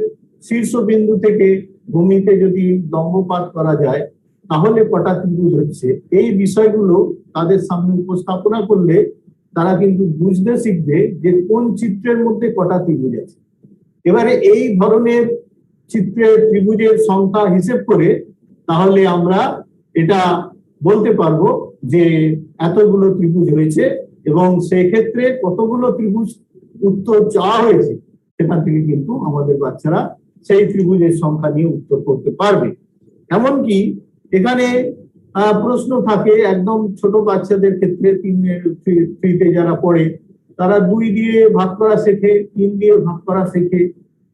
শীর্ষবিন্দু থেকে ভূমিতে যদি লম্বপাত করা যায়, তাহলে কটা ত্রিভুজ হচ্ছে, এই বিষয়গুলো তাদের সামনে উপস্থাপনা করলে তারা কিন্তু বুঝতে শিখবে যে কোন চিত্রের মধ্যে কটা ত্রিভুজ আছে। এবারে এই ধরনের চিত্রের ত্রিভুজের সংখ্যা হিসেব করে তাহলে আমরা এটা বলতে পারবো যে এতগুলো ত্রিভুজ হয়েছে, এবং সেক্ষেত্রে কতগুলো ত্রিভুজ উত্তর চাওয়া হয়েছে সেখান থেকে কিন্তু আমাদের বাচ্চারা সেই ত্রিভুজের সংখ্যা নিয়ে উত্তর করতে পারবে। এমনকি এখানে প্রশ্ন থাকে একদম ছোট বাচ্চাদের ক্ষেত্রে, 3 যারা পড়ে, তারা 2 দিয়ে ভাগ করা শেখে, 3 দিয়ে ভাগ করা শেখে।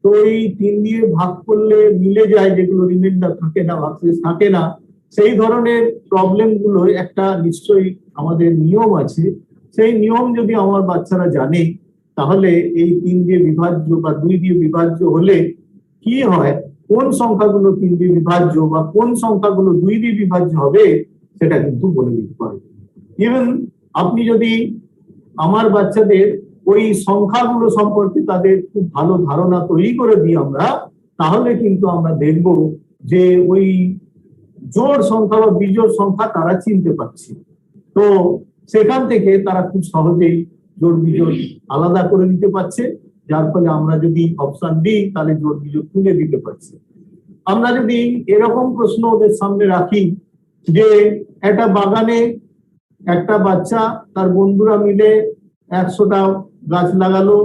তো এই 3 দিয়ে ভাগ করলে মিলে যায়, যেগুলো রিমাইন্ডার থাকে না, ভাগশেষ থাকে না, সেই ধরনের প্রবলেম গুলো একটা নিশ্চয়ই আমাদের নিয়ম আছে। সেই নিয়ম যদি আমার বাচ্চারা জানে, তাহলে এই 3 দিয়ে বিভাজ্য বা 2 দিয়ে বিভাজ্য হলে কি হয়, কোন সংখ্যাগুলো 3 দিয়ে বিভাজ্য বা কোন সংখ্যাগুলো 2 দিয়ে বিভাজ্য হবে, সেটা কিন্তু বলে দিতে পারবে। ইভেন আপনি যদি আমার বাচ্চাদের ওই সংখ্যাগুলো সম্পর্কে তাদের খুব ভালো ধারণা তৈরি করে দিই আমরা, তাহলে কিন্তু আমরা দেখব যে ওই জোড় সংখ্যা বা বিজোড় সংখ্যা তারা চিনতে পারছে। তো সেখান থেকে তারা খুব সহজেই জোড় বিজোড় আলাদা করে দিতে পারছে, যার ফলে আমরা যদি অপশন দিই তাহলে জোড় বিজোড় তুলে দিতে পারছি। আমরা যদি এরকম প্রশ্ন ওদের সামনে রাখি যে একটা বাগানে একটা বাচ্চা তার বন্ধুরা মিলে 100টা গাছ লাগালো,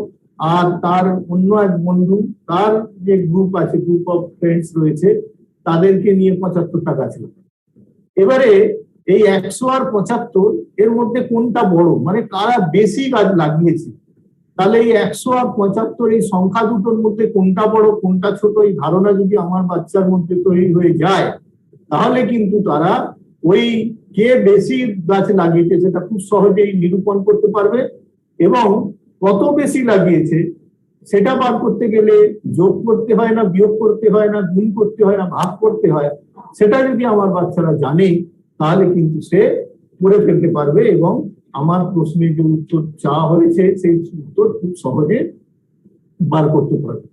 আর তার অন্য এক বন্ধু, তার যে গ্রুপ আছে, গ্রুপ অফ ফ্রেন্ডস রয়েছে, তাদেরকে নিয়ে 75টা গাছ লাগালো। এবারে এই 100 আর 75 এর মধ্যে কোনটা বড়, মানে কারা বেশি গাছ লাগিয়েছে, তাহলে এই 100 আর 75 এই সংখ্যা দুটোর মধ্যে কোনটা বড় কোনটা ছোট, এই ধারণা যদি আমার বাচ্চার মধ্যে তৈরি হয়ে যায়, তাহলে কিন্তু তারা ওই কে বেশি গাছ লাগিয়েছে সেটা খুব সহজেই নিরূপণ করতে পারবে। এবং কত বেশি লাগিয়েছে সেটা বার করতে গেলে যোগ করতে হয় না, বিয়োগ করতে হয় না, গুণ করতে হয় না, ভাগ করতে হয়, সেটা যদি আমার বাচ্চারা জানে, তাহলে কিন্তু সে করে ফেলতে পারবে, এবং আমার প্রশ্নের যে উত্তর চাওয়া হয়েছে সেই উত্তর খুব সহজে বার করতে পারবে।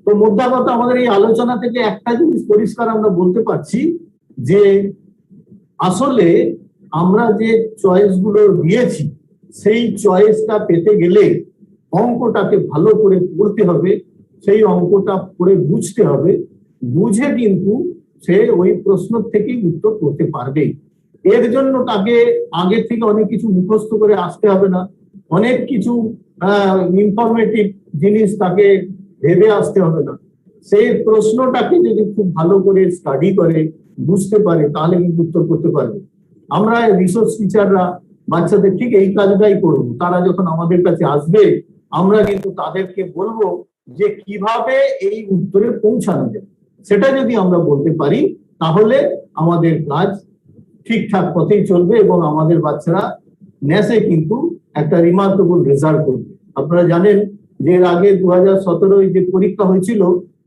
তো মোদ্দা কথা, আমাদের এই আলোচনা থেকে একটা জিনিস পরিষ্কার আমরা বলতে পারছি যে আসলে আমরা যে চয়েস গুলো দিয়েছি, সেই চয়েসটা পেতে গেলে অঙ্কটাকে ভালো করে পড়তে হবে, সেই অঙ্কটা পড়ে বুঝতে হবে, বুঝে কিন্তু সে ওই প্রশ্ন থেকেই উত্তর করতে পারবে। এর জন্য তাকে আগে থেকে অনেক কিছু মুখস্থ করে আসতে হবে না, অনেক কিছু ইনফরমেটিভ জিনিস তাকে ভেবে আসতে হবে না। সেই প্রশ্নটাকে যদি খুব ভালো করে স্টাডি করে বুঝতে পারে, তাহলে কিন্তু উত্তর করতে পারবে। আমরা রিসোর্স টিচাররা বাচ্চাদের ঠিক এই কাজটাই করবো। তারা যখন আমাদের কাছে আসবে, আমরা কিন্তু তাদেরকে বলবো যে কিভাবে এই উত্তরে পৌঁছানো যায়। সেটা যদি আমরা বলতে পারি, তাহলে আমাদের কাজ ঠিকঠাক পথেই চলবে, এবং আমাদের বাচ্চারা ন্যাসে কিন্তু একটা রিমার্কেবল রেজাল্ট করবে। আপনারা জানেন যে এর আগে 2017 যে পরীক্ষা হয়েছিল,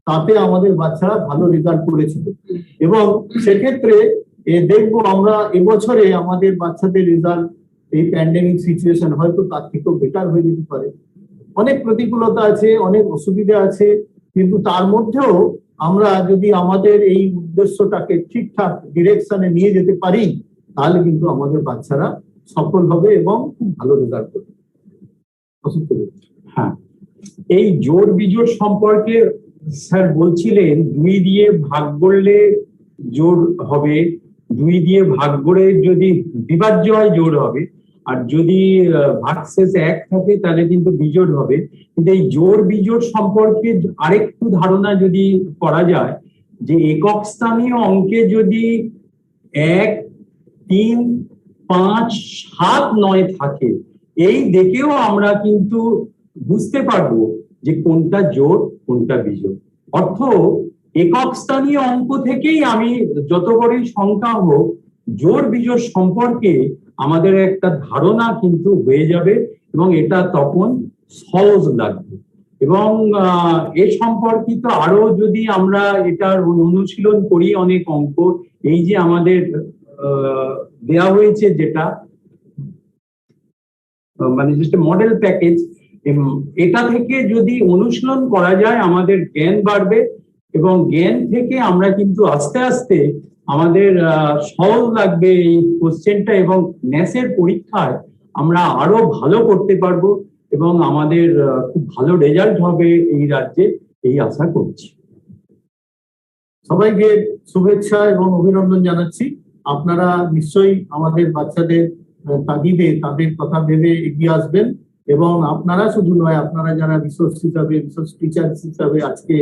তাতে আমাদের বাচ্চারা ভালো রেজাল্ট করেছিল, এবং সেক্ষেত্রে দেখবো আমরা এবছরে আমাদের বাচ্চাদের রেজাল্ট এই প্যান্ডেমিক সিচুয়েশন হয়তো তার থেকেও বেটার হয়ে যেতে পারে। অনেক প্রতিকূলতা আছে, অনেক অসুবিধা আছে, কিন্তু তার মধ্যেও আমরা যদি আমাদের এই উদ্দেশ্যটাকে ঠিকঠাক ডিরেকশনে নিয়ে যেতে পারি, তাহলে কিন্তু আমাদের বাচ্চারা সফল হবে এবং খুব ভালো রেজাল্ট করবে। হ্যাঁ, এই জোড় বিজোড় সম্পর্কে স্যার বলছিলেন 2 দিয়ে ভাগ করলে জোড় হবে, 2 দিয়ে ভাগ করে যদি বিভাজ্য হয় জোড় হবে, আর যদি ভাগশেষ 1 থাকে তাহলে কিন্তু বিজোড় হবে। কিন্তু এই জোড় বিজোড় সম্পর্কে আরেকটু ধারণা যদি করা যায়, যে একক স্থানীয় অঙ্কে যদি 1, 3, 5, 7, 9 থাকে, এই দেখেও আমরা কিন্তু বুঝতে পারবো যে কোনটা জোড় কোনটা বিজোড়। অর্থ একক স্থানীয় অঙ্ক থেকেই আমি যত বড়ই সংখ্যা হোক, জোড় বিজোড় সম্পর্কে আমাদের একটা ধারণা কিন্তু হয়ে যাবে এবং এটা তখন সহজ লাগবে। এবং এ সম্পর্কিত আরো যদি আমরা এটার অনুশীলন করি অনেক অঙ্ক, এই যে আমাদের দেয়া হয়েছে যেটা মানে জাস্ট মডেল প্যাকেজ, এটা থেকে যদি অনুশীলন করা যায় আমাদের জ্ঞান বাড়বে এবং জ্ঞান থেকে আমরা কিন্তু আস্তে আস্তে আমাদের সহজ লাগবে এই কোশ্চেনটা এবং ন্যাসের পরীক্ষায় আমরা আরো ভালো করতে পারবো এবং আমাদের খুব ভালো রেজাল্ট হবে এই রাজ্যে, এই আশা করছি। সবাইকে শুভেচ্ছা এবং অভিনন্দন জানাচ্ছি। আপনারা নিশ্চয়ই আমাদের বাচ্চাদের তাগিদে তাদের কথা ভেবে এগিয়ে আসবেন এবং আপনারা শুধু নয়, আপনারা যারা রিসোর্স হিসাবে, রিসোর্স টিচার হিসাবে আজকে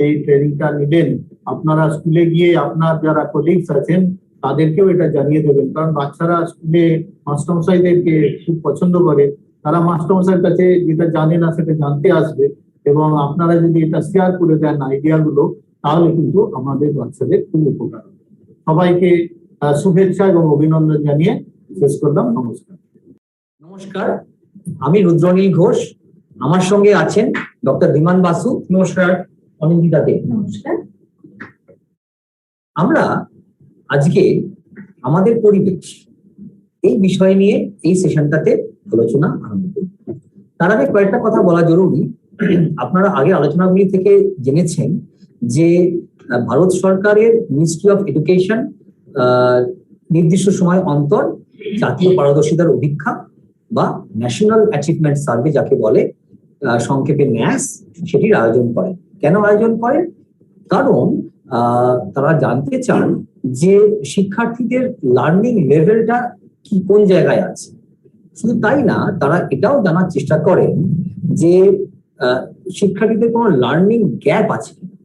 এই ট্রেনিংটা নিলেন, আপনারা স্কুলে গিয়ে আপনার যারা কলিগস আছেন তাদেরকেও এটা জানিয়ে দেবেন। কারণ বাচ্চারা স্কুলে মাস্টারমশাইদেরকে খুব পছন্দ করে, তারা মাস্টারমশাইয়ের কাছে যেটা জানে না সেটা জানতে আসবে এবং আপনারা যদি এটা শেয়ার করে দেন আইডিয়াগুলো, তাহলে কিন্তু আমাদের বাচ্চাদের খুব উপকার হবে। সবাইকে শুভেচ্ছা এবং অভিনন্দন জানিয়ে শেষ করলাম। নমস্কার। নমস্কার, আমি রুদ্রনীল ঘোষ। আমার সঙ্গে আছেন ডক্টর বিমান বাসু। নমস্কার। অনিন্দিতা দে। নমস্কার। আমরা আজকে আমাদের পরিবেশ এই বিষয় নিয়ে এই সেশনটাতে আলোচনা আরম্ভ করব। তার আগে কয়েকটা কথা বলা জরুরি। আপনারা আগে আলোচনাগুলি থেকে জেনেছেন যে ভারত সরকারের মিনিস্ট্রি অফ এডুকেশন নির্দিষ্ট সময় অন্তর জাতীয় পারদর্শিতার অভিক্ষা বা ন্যাশনাল অ্যাচিভমেন্ট সার্ভে যাকে বলে, সংক্ষেপে ন্যাস, সেটির আয়োজন করে। কেন আয়োজন করে? কারণ তারা জানতে চান যে শিক্ষার্থীদের লার্নিং লেভেলটা কি কোন জায়গায় আছে। শুধু তাই না, তারা এটাও জানার চেষ্টা করেন যে শিক্ষার্থীদের কোনো লার্নিং গ্যাপ আছে কিনা,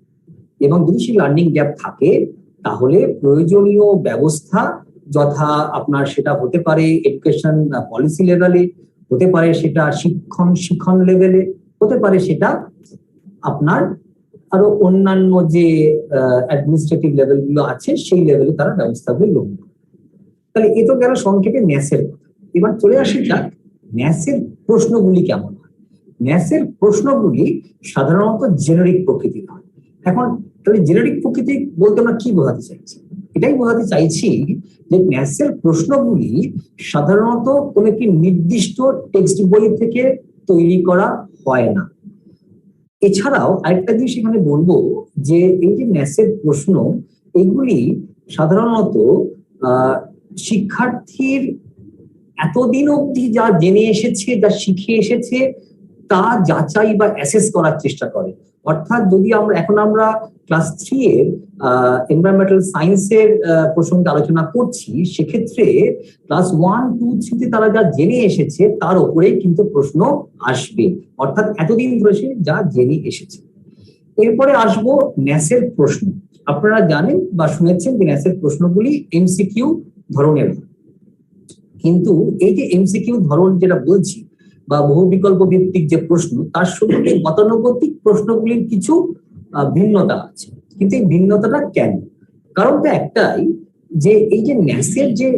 এবং যদি সেই লার্নিং গ্যাপ থাকে তাহলে প্রয়োজনীয় ব্যবস্থা, যথা আপনার সেটা হতে পারে এডুকেশন পলিসি লেভেলে, হতে পারে সেটা শিক্ষণ লেভেলে, হতে পারে সেটা আপনার আরো অন্যান্য যে অ্যাডমিনিস্ট্রেটিভ লেভেলগুলো আছে সেই লেভেলে তারা ব্যবস্থাগুলো গ্রহণ করে। তাহলে এ তো গেল সংক্ষেপে ন্যাসের কথা। এবার চলে আসি যাক ন্যাসের প্রশ্নগুলি কেমন হয়। ন্যাসের প্রশ্নগুলি সাধারণত জেনারিক প্রকৃতির হয়। এখন তাহলে জেনারিক প্রকৃতি বলতে আমরা কি বোঝাতে চাইছি? এটাই বোঝাতে চাইছি যে ন্যাসের প্রশ্নগুলি সাধারণত কোনো একটি নির্দিষ্ট টেক্সট বই থেকে তৈরি করা হয় না। এছাড়াও আরেকটা জিনিস এখানে বলবো যে এই যে ন্যাসের প্রশ্ন, এগুলি সাধারণত শিক্ষার্থীর এতদিন অবধি যা জেনে এসেছে, যা শিখে এসেছে, তা যাচাই বা অ্যাসেস করার চেষ্টা করে। অর্থাৎ যদি আমরা ক্লাস 3 এর এনভায়রনমেন্টাল সায়েন্সের প্রসঙ্গে আলোচনা করছি, সেক্ষেত্রে ক্লাস 1, 2, 3 তে তারা যা জেনে এসেছে তার উপরেই কিন্তু প্রশ্ন আসবে, অর্থাৎ এতদিন ধরে সে যা জেনে এসেছে। এরপরে আসবো ন্যাসের প্রশ্ন। আপনারা জানেন বা শুনেছেন যে ন্যাসের প্রশ্নগুলি এমসিকিউ ধরনের হয়, কিন্তু এই যে এমসিকিউ ধরন যেটা বলছি বা বহু বিকল্প ভিত্তিক যে প্রশ্ন, তার সঙ্গে গতানুগতিক প্রশ্নগুলির কিছু ভিন্নতা আছে। কিন্তু এই ভিন্নতাটা কেন? কারণটা একটাই যে এই যে ন্যাসের যে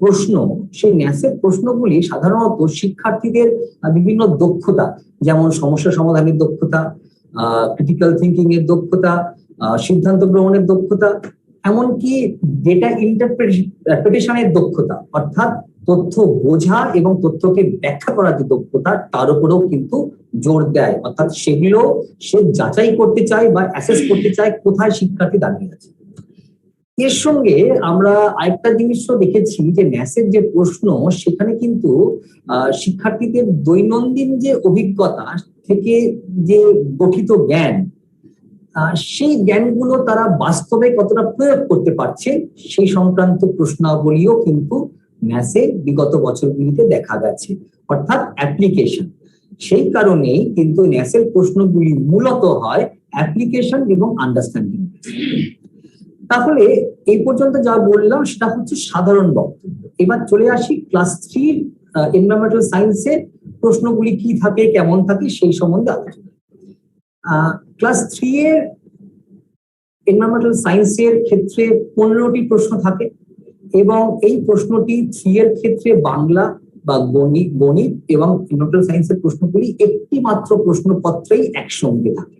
প্রশ্ন, সেই ন্যাসের প্রশ্নগুলি সাধারণত শিক্ষার্থীদের বিভিন্ন দক্ষতা, যেমন সমস্যা সমাধানের দক্ষতা, ক্রিটিক্যাল থিঙ্কিং এর দক্ষতা, সিদ্ধান্ত গ্রহণের দক্ষতা, এমনকি ডেটা ইন্টারপ্রিটেশনের দক্ষতা, অর্থাৎ তথ্য বোঝা এবং তথ্যকে ব্যাখ্যা করার যে দক্ষতা, তার উপরেও কিন্তু জোর দেয়। অর্থাৎ সেগুলো সে যাচাই করতে চায় বা অ্যাসেস করতে চায় কোথায় শিক্ষার্থী দাঁড়িয়ে আছে। এর সঙ্গে আমরা আরেকটা জিনিসও দেখেছি যে ন্যাসের যে প্রশ্ন, সেখানে কিন্তু শিক্ষার্থীদের দৈনন্দিন যে অভিজ্ঞতা থেকে যে গঠিত জ্ঞান, সেই জ্ঞানগুলো তারা বাস্তবে কতটা প্রয়োগ করতে পারছে সেই সংক্রান্ত প্রশ্নাবলীও কিন্তু ন্যাসে বিগত বছরগুলিতে দেখা গেছে, অর্থাৎ অ্যাপ্লিকেশন। সেই কারণেই কিন্তু ন্যাসের প্রশ্নগুলি মূলত হয় অ্যাপ্লিকেশন এবং আন্ডারস্ট্যান্ডিং। তাহলে এই পর্যন্ত যা বললাম সেটা হচ্ছে সাধারণ বক্তব্য। এবার চলে আসি ক্লাস 3 এনভায়রনমেন্টাল সায়েন্সের প্রশ্নগুলি কি থাকে, কেমন থাকে সেই সম্বন্ধে আলোচনা। ক্লাস 3 এর এনভায়রনমেন্টাল সায়েন্সের ক্ষেত্রে 15টি প্রশ্ন থাকে এবং এই প্রশ্নটি 3 এর ক্ষেত্রে বাংলা বা গণিত এবং এনভায়রনমেন্টাল সায়েন্সের প্রশ্নগুলি একটি মাত্র প্রশ্নপত্রেই একসঙ্গে থাকে।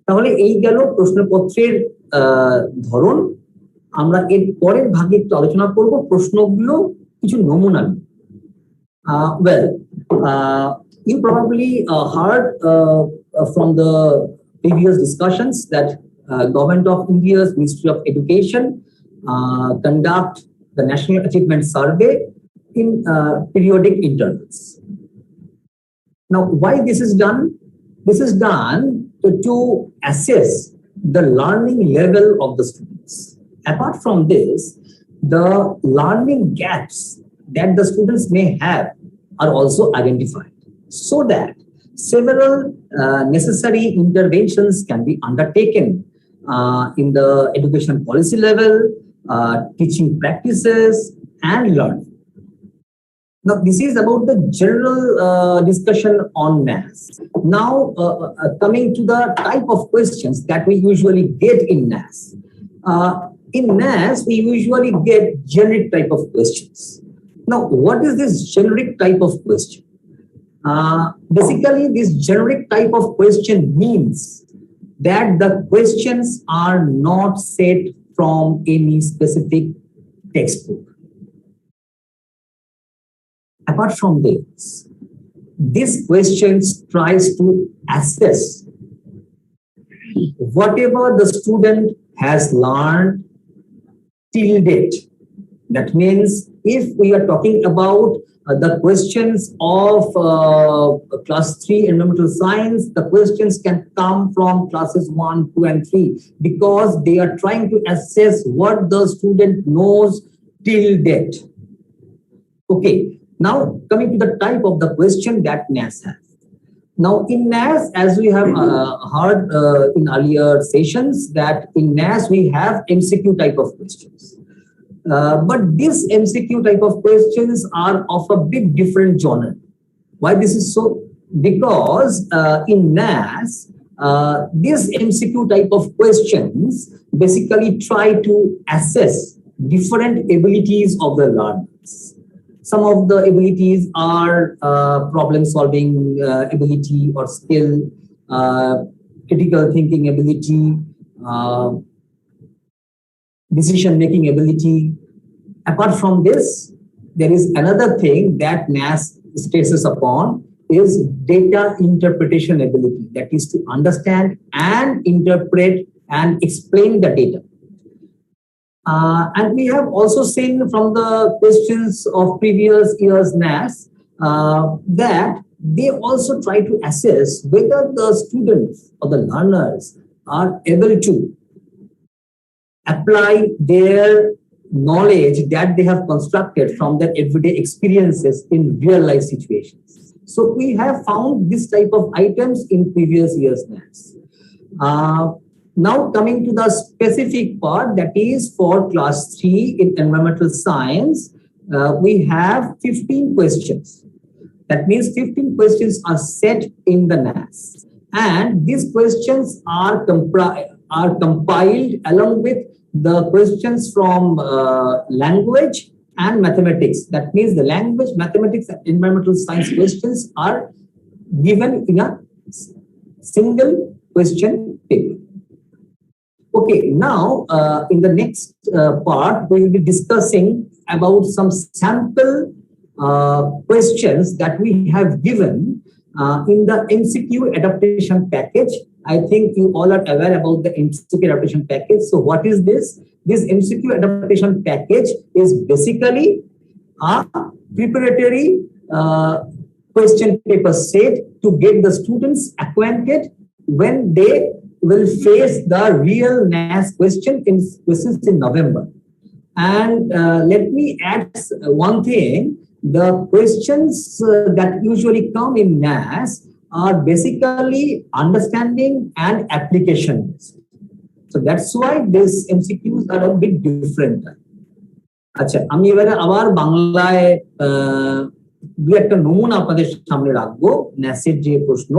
তাহলে এই গেল প্রশ্নপত্রের ধরন। আমরা এর পরের ভাগে একটু আলোচনা করব প্রশ্নগুলো কিছু নমুনা নিয়ে। You probably heard from the previous discussions that Government of India's Ministry of Education conduct the National Achievement Survey in periodic intervals. Now, why this is done? This is done to assess the learning level of the students. Apart from this, the learning gaps that the students may have are also identified, so that several necessary interventions can be undertaken in the education policy level, teaching practices, and learning. Now, this is about the general discussion on NAS. Now, coming to the type of questions that we usually get in NAS. In NAS, we usually get generic type of questions. Now, what is this generic type of question? Basically, this generic type of question means that the questions are not set from any specific textbook. Apart from this questions tries to assess whatever the student has learned till date. That means if we are talking about the questions of class 3 environmental science, the questions can come from classes 1, 2, and 3 because they are trying to assess what the student knows till date. Okay. Now, coming to the type of the question that NAS has. Now, in NAS, as we have heard in earlier sessions, that in NAS we have MCQ type of questions. But these MCQ type of questions are of a bit different genre. Why this is so? Because in NAS, these MCQ type of questions basically try to assess different abilities of the learners. Some of the abilities are problem-solving ability or skill, critical thinking ability, decision-making ability. Apart from this, there is another thing that NAS stresses upon is data interpretation ability. That is to understand and interpret and explain the data. And we have also seen from the questions of previous years NAS that they also try to assess whether the students or the learners are able to apply their knowledge that they have constructed from their everyday experiences in real life situations. So we have found this type of items in previous years NAS. Now coming to the specific part, that is for class 3 in environmental science, we have 15 questions. That means 15 questions are set in the NAS. And these questions are compiled along with the questions from language and mathematics. That means the language, mathematics, and environmental science questions are given in a single question paper. Okay, now in the next part, we will be discussing about some sample questions that we have given in the MCQ adaptation package. I think you all are aware about the MCQ adaptation package. So what is this? This MCQ adaptation package is basically a preparatory question paper set to get the students acquainted when they will face the real NAS questions in November. And let me add one thing. The questions that usually come in NAS are basically understanding and application. So that's why these MCQs are a bit different. আচ্ছা, আমি এবারে আবার বাংলায় দু একটা নমুনা আপনাদের সামনে রাখবো ন্যাসের যে প্রশ্ন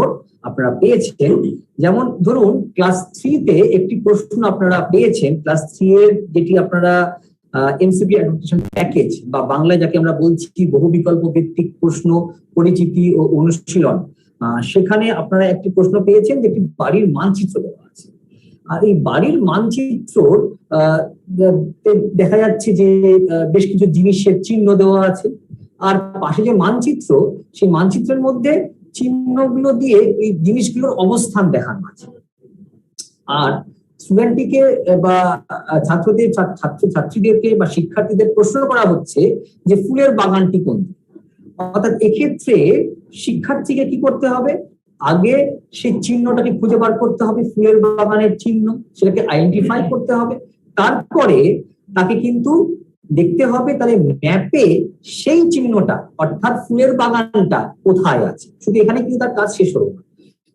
আপনারা পেয়েছেন। যেমন ধরুন ক্লাস 3 তে একটি প্রশ্ন আপনারা পেয়েছেন, ক্লাস 3 এর যেটি আপনারা এমসিকিউ অ্যাডাপ্টেশন প্যাকেজ বা বাংলায় যাকে আমরা বলছি বহু বিকল্প ভিত্তিক প্রশ্ন পরিচিতি ও অনুশীলন, সেখানে আপনারা একটি প্রশ্ন পেয়েছেন যে একটি বাড়ির মানচিত্র দেওয়া আছে। আর এই বাড়ির মানচিত্র দেখা যাচ্ছে যে বেশ কিছু জিনিসের চিহ্ন দেওয়া আছে, আর পাশে যে মানচিত্র সেই মানচিত্রের মধ্যে চিহ্নগুলো দিয়ে এই জিনিসগুলোর অবস্থান দেখানো আছে। আর স্টুডেন্টটিকে বা ছাত্রছাত্রীদেরকে বা শিক্ষার্থীদের প্রশ্ন করা হচ্ছে যে ফুলের বাগানটি কোন, অর্থাৎ এক্ষেত্রে শিক্ষার্থীকে কি করতে হবে, আগে সেই চিহ্নটাকে খুঁজে বার করতে হবে, ফুলের বাগানের চিহ্ন, সেটাকে আইডেন্টিফাই করতে হবে। তারপরে তাকে কিন্তু দেখতে হবে তাহলে ম্যাপে সেই চিহ্নটা অর্থাৎ ফুলের বাগানটা কোথায় আছে। শুধু এখানে কিন্তু তার কাজ শেষ হলো না,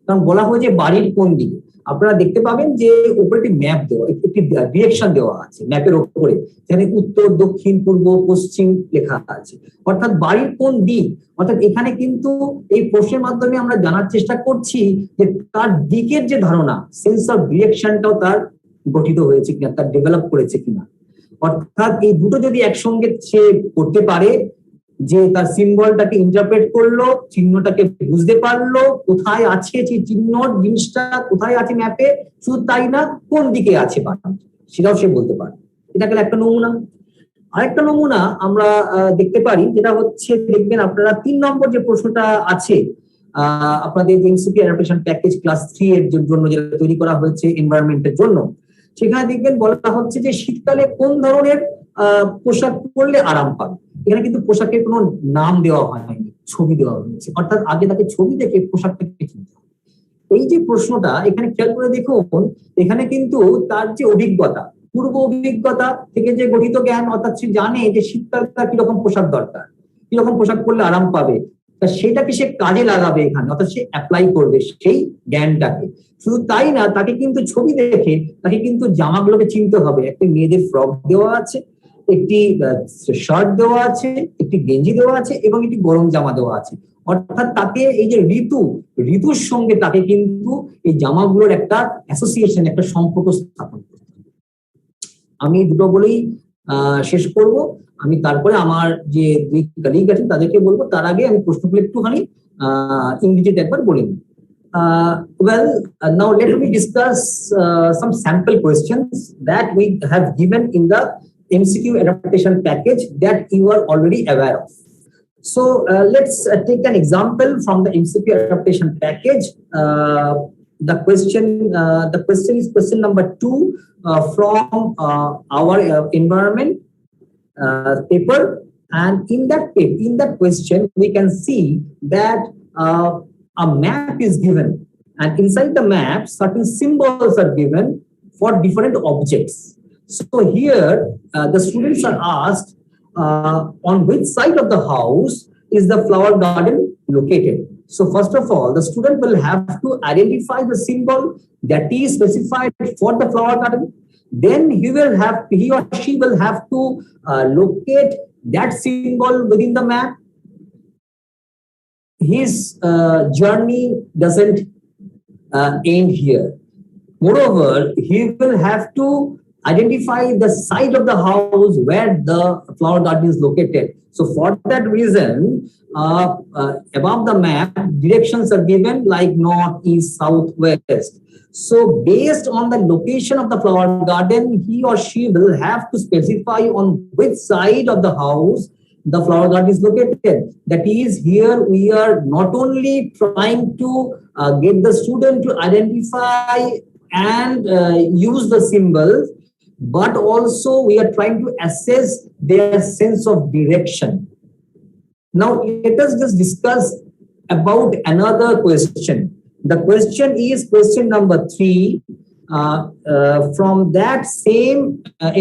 কারণ বলা হয় যে বাড়ির কোন দিকে। আপনারা দেখতে পাবেন যে উপরে একটি ম্যাপ দেওয়া, একটি ডিরেকশন দেওয়া আছে ম্যাপের উপরে, যেখানে উত্তর, দক্ষিণ, পূর্ব, পশ্চিম লেখা আছে, অর্থাৎ বাড়ির কোন দিক। অর্থাৎ এখানে কিন্তু এই প্রশ্নের মাধ্যমে আমরা জানার চেষ্টা করছি যে তার দিকের যে ধারণা, সেন্স অফ ডিরেকশনটাও তার গঠিত হয়েছে কিনা, তার ডেভেলপ করেছে কিনা। অর্থাৎ এই দুটো যদি একসঙ্গে সে করতে পারে, যে তার সিম্বলটাকে ইন্টারপ্রেট করলো, চিহ্নটাকে বুঝতে পারলো কোথায় আছে সেই চিহ্ন, জিনিসটা কোথায় আছে ম্যাপে, শুধু তাই না কোন দিকে আছে সেটাও সে বলতে পারে। এটা গেল একটা নমুনা। আরেকটা নমুনা আমরা দেখতে পারি, যেটা হচ্ছে দেখবেন আপনারা 3 নম্বর যে প্রশ্নটা আছে আপনাদের এমসিকিউ অ্যাডাপ্টেশন প্যাকেজ ক্লাস 3 এর জন্য যেটা তৈরি করা হয়েছে এনভায়রনমেন্টের জন্য, সেখানে দেখবেন বলা হচ্ছে যে শীতকালে কোন ধরনের পোশাক পরলে আরাম পাবে। এখানে কিন্তু পোশাকের কোনো নাম দেওয়া হয়নি, ছবি দেওয়া হয়েছে, অর্থাৎ আগে তাকে ছবি দেখে পোশাকটাকে চিনতে হবে। এই যে প্রশ্নটা এখানে খেয়াল করে দেখুন, এখানে কিন্তু তার যে অভিজ্ঞতা, পূর্ব অভিজ্ঞতা থেকে যে গঠিত জ্ঞান, অর্থাৎ সে জানে যে শীতকালটা কিরকম পোশাক দরকার, কিরকম পোশাক পরলে আরাম পাবে, তা সেটাকে সে কাজে লাগাবে এখানে, অর্থাৎ সে অ্যাপ্লাই করবে সেই জ্ঞানটাকে। শুধু তাই না, তাকে কিন্তু ছবি দেখে তাকে কিন্তু জামাগুলোকে চিনতে হবে। একটি মেয়েদের ফ্রক দেওয়া আছে, একটি শার্ট দেওয়া আছে, একটি গেঞ্জি দেওয়া আছে এবং একটি গরম জামা দেওয়া আছে। অর্থাৎ তাকে এই যে ঋতুর সঙ্গে তাকে কিন্তু এই জামাগুলোর একটা অ্যাসোসিয়েশন, একটা সম্পর্ক স্থাপন করতে হবে। আমি দুটো বলেই শেষ করব। আমি তারপরে আমার যে দুই কলিগ আছেন তাদেরকে বলবো, তার আগে আমি প্রশ্নগুলো একটুখানি ইংরেজিতে একবার বলে নিই। Now let me discuss some sample questions that we have given in the MCQ adaptation package that you are already aware of. So let's take an example from the MCQ adaptation package. The question is question number 2 from our environment paper, and in that question we can see that a map is given, and inside the map certain symbols are given for different objects. So here the students are asked on which side of the house is the flower garden located. So first of all, the student will have to identify the symbol that is specified for the flower garden. Then he or she will have to locate that symbol within the map. His journey doesn't end here. Moreover, he will have to identify the side of the house where the flower garden is located. So for that reason, above the map, directions are given like north, east, south, west. So based on the location of the flower garden, he or she will have to specify on which side of the house the flower garden is located. That is, here we are not only trying to get the student to identify and use the symbols, but also we are trying to assess their sense of direction. Now let us just discuss about another question. The question is question number 3 from that same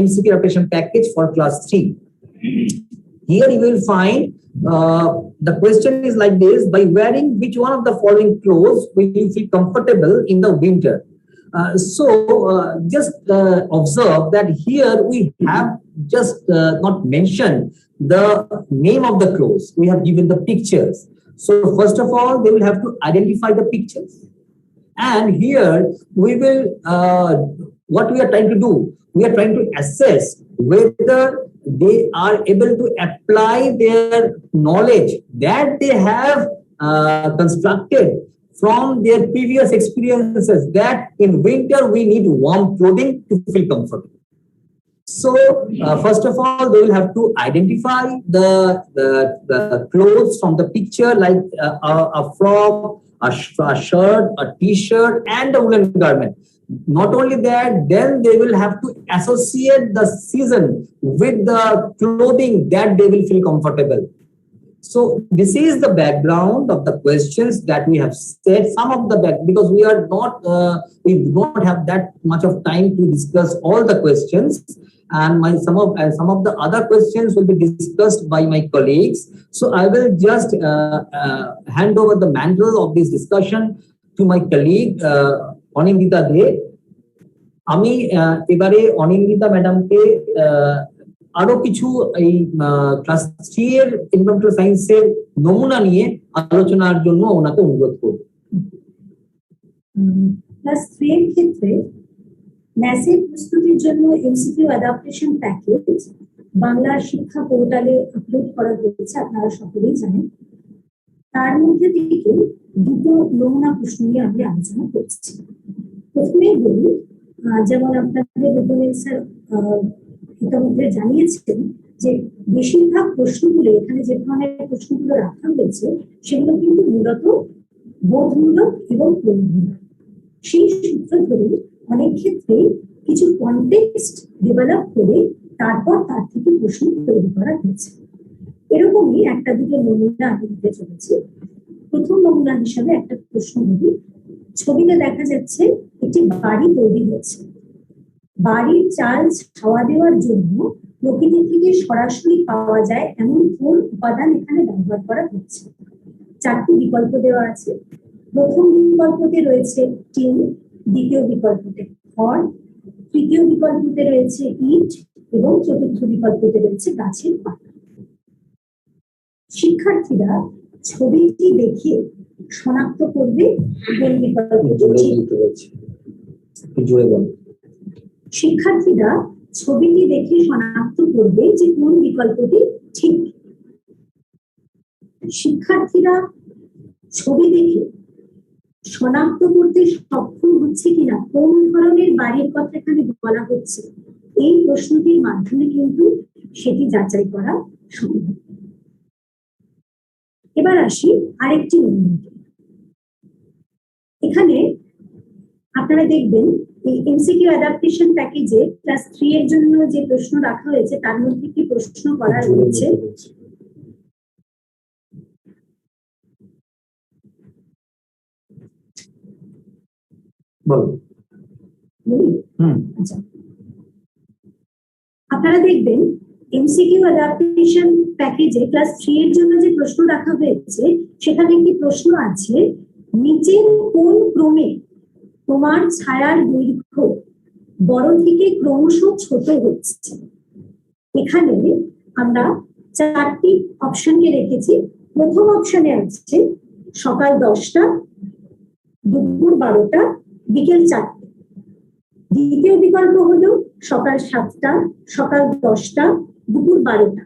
MCQ adaptation package for class 3. Here you will find the question is like this: by wearing which one of the following clothes will you feel comfortable in the winter? Just observe that here we have just not mentioned the name of the clothes. We have given the pictures. So first of all, they will have to identify the pictures. And here we will, what we are trying to do, we are trying to assess whether they are able to apply their knowledge that they have constructed from their previous experiences, that in winter we need warm clothing to feel comfortable. So first of all, they will have to identify the clothes from the picture, like a frock, a shirt, a t-shirt, and a woolen garment. Not only that, then they will have to associate the season with the clothing that they will feel comfortable. So this is the background of the questions that we have said. Some of the because we are not, we do not have that much of time to discuss all the questions, and some of the other questions will be discussed by my colleagues. So I will just hand over the mantle of this discussion to my colleague Anindita দে। আমি এবারে অনিন্দিতা ম্যাডামকে আরো কিছু এই class 3 এর environmental সায়েন্সের নমুনা নিয়ে আলোচনার জন্য ওনাকে অনুরোধ করব। ক্লাস 3 এর ক্ষেত্রে ন্যাসের প্রস্তুতির জন্য এমসিকিউ অ্যাডাপ্টেশন প্যাকেজ বাংলা শিক্ষা পোর্টালে আপলোড করা হয়েছে, আপনারা সকলেই জানেন। তার মধ্যে থেকে দুটো নমুনা প্রশ্ন নিয়ে আমি আলোচনা করছি। প্রথমেই বলি, যেমন আপনাদের বিজ্ঞানী স্যার ইতিমধ্যে জানিয়েছেন যে বেশিরভাগ প্রশ্নগুলো, এখানে যে ধরনের প্রশ্নগুলো রাখা হয়েছে সেগুলো কিন্তু মূলত বোধমূলক এবং প্রয়োগমূলক। সেই সূত্র ধরে অনেক ক্ষেত্রে কিছু কনটেক্সট ডেভেলপ করে তারপর তার থেকে প্রশ্ন তৈরি করা হয়েছে। এরকমই একটা দুটো নমুনা আমি দিতে চলেছি। প্রথম নমুনা হিসাবে একটা প্রশ্ন বলি, ছবিতে দেখা যাচ্ছে একটি বাড়ি তৈরি হয়েছে। বাড়ির চাল ছাওয়া দেওয়ার জন্য প্রকৃতি থেকে সরাসরি পাওয়া যায় এমন কোন উপাদান এখানে ব্যবহার করা হচ্ছে? চারটি বিকল্প দেওয়া আছে। প্রথম বিকল্পতে রয়েছে টিন, দ্বিতীয় বিকল্পতে খড়, তৃতীয় বিকল্পতে রয়েছে ইট এবং চতুর্থ বিকল্পতে রয়েছে গাছের পাতা। শিক্ষার্থীরা ছবিটি দেখে শনাক্ত করবে কোন বিকল্পটি ঠিক। শিক্ষার্থীরা ছবিটি দেখে শনাক্ত করবে যে কোন বিকল্পটি ঠিক। শিক্ষার্থীরা ছবি দেখে শনাক্ত করতে সক্ষম হচ্ছে কিনা কোন ধরনের বাড়ির কথা এখানে বলা হচ্ছে, এই প্রশ্নটির মাধ্যমে কিন্তু সেটি যাচাই করা সম্ভব। এবার আসি আরেকটি নমুনাতে। এখানে আপনারা দেখবেন এই এমসিকিউ অ্যাডাপ্টেশন প্যাকেজে ক্লাস 3 এর জন্য যে প্রশ্ন রাখা হয়েছে তার মধ্যে কি প্রশ্ন করা রয়েছে? আচ্ছা, আপনারা দেখবেন এমসিকিউ অ্যাডাপ্টেশন প্যাকেজে ক্লাস 3 এর জন্য যে প্রশ্ন রাখা হয়েছে সেখানে একটি প্রশ্ন আছে, নিচের কোন ক্রমে তোমার ছায়ার দৈর্ঘ্য বড় থেকে ক্রমশ ছোট হচ্ছে? এখানে আমরা চারটি অপশনকে রেখেছি। প্রথম অপশনে আছে সকাল 10টা, দুপুর 12টা, বিকেল 4টে। দ্বিতীয় বিকল্প হলো সকাল 7টা, সকাল 10টা, দুপুর 12টা।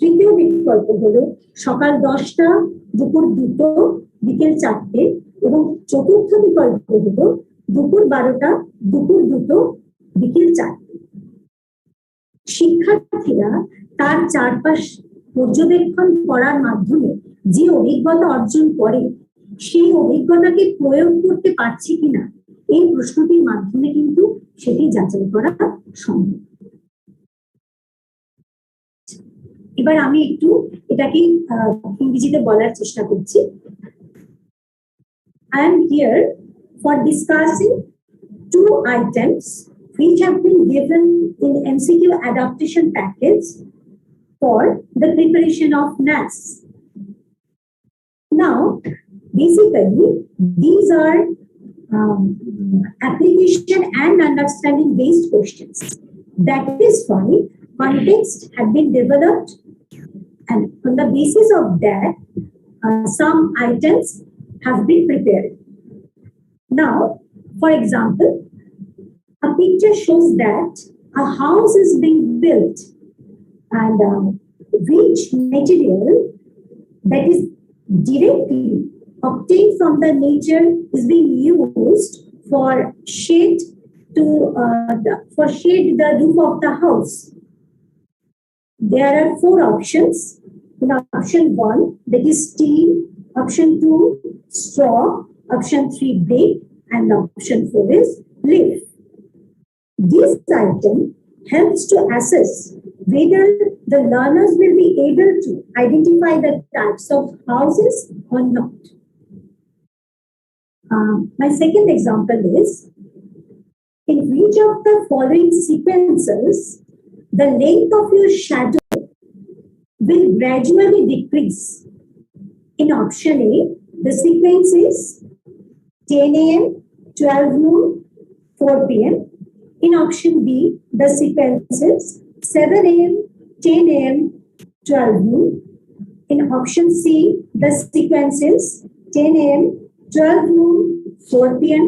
তৃতীয় বিকল্প হলো সকাল 10টা, দুপুর 2টো, বিকেল 4টে। এবং চতুর্থ বিকল্প হলো দুপুর 12টা, দুপুর 2টো, বিকেল 4টে। শিক্ষার্থীরা তার চারপাশ পর্যবেক্ষণ করার মাধ্যমে যে অভিজ্ঞতা অর্জন করে সেই অভিজ্ঞতাকে প্রয়োগ করতে পারছে কিনা এই প্রশ্নটির মাধ্যমে কিন্তু সেটি যাচাই করা সম্ভব। এবার আমি একটু এটাকে ইংরেজিতে বলার চেষ্টা করছি। I am here for discussing two items which have been given in MCQ adaptation package for the preparation of NAS. Now, basically, these are application and understanding based questions. That is why context have been developed, and on the basis of that, some items have been prepared. Now, for example, a picture shows that a house is being built, and which material that is directly obtained from the nature is being used for shade the roof of the house. There are four options. In option 1, that is steel. Option 2, straw. Option 3, brick. And option 4 is leaf. This item helps to assess whether the learners will be able to identify the types of houses or not. My second example is, in which of the following sequences the length of your shadow will gradually decrease? In option A, the sequence is 10 a.m., 12 noon, 4 p.m. In option B, the sequence is 7 a.m., 10 a.m., 12 noon. In option C, the sequence is 10 a.m., 12 noon, 4 p.m.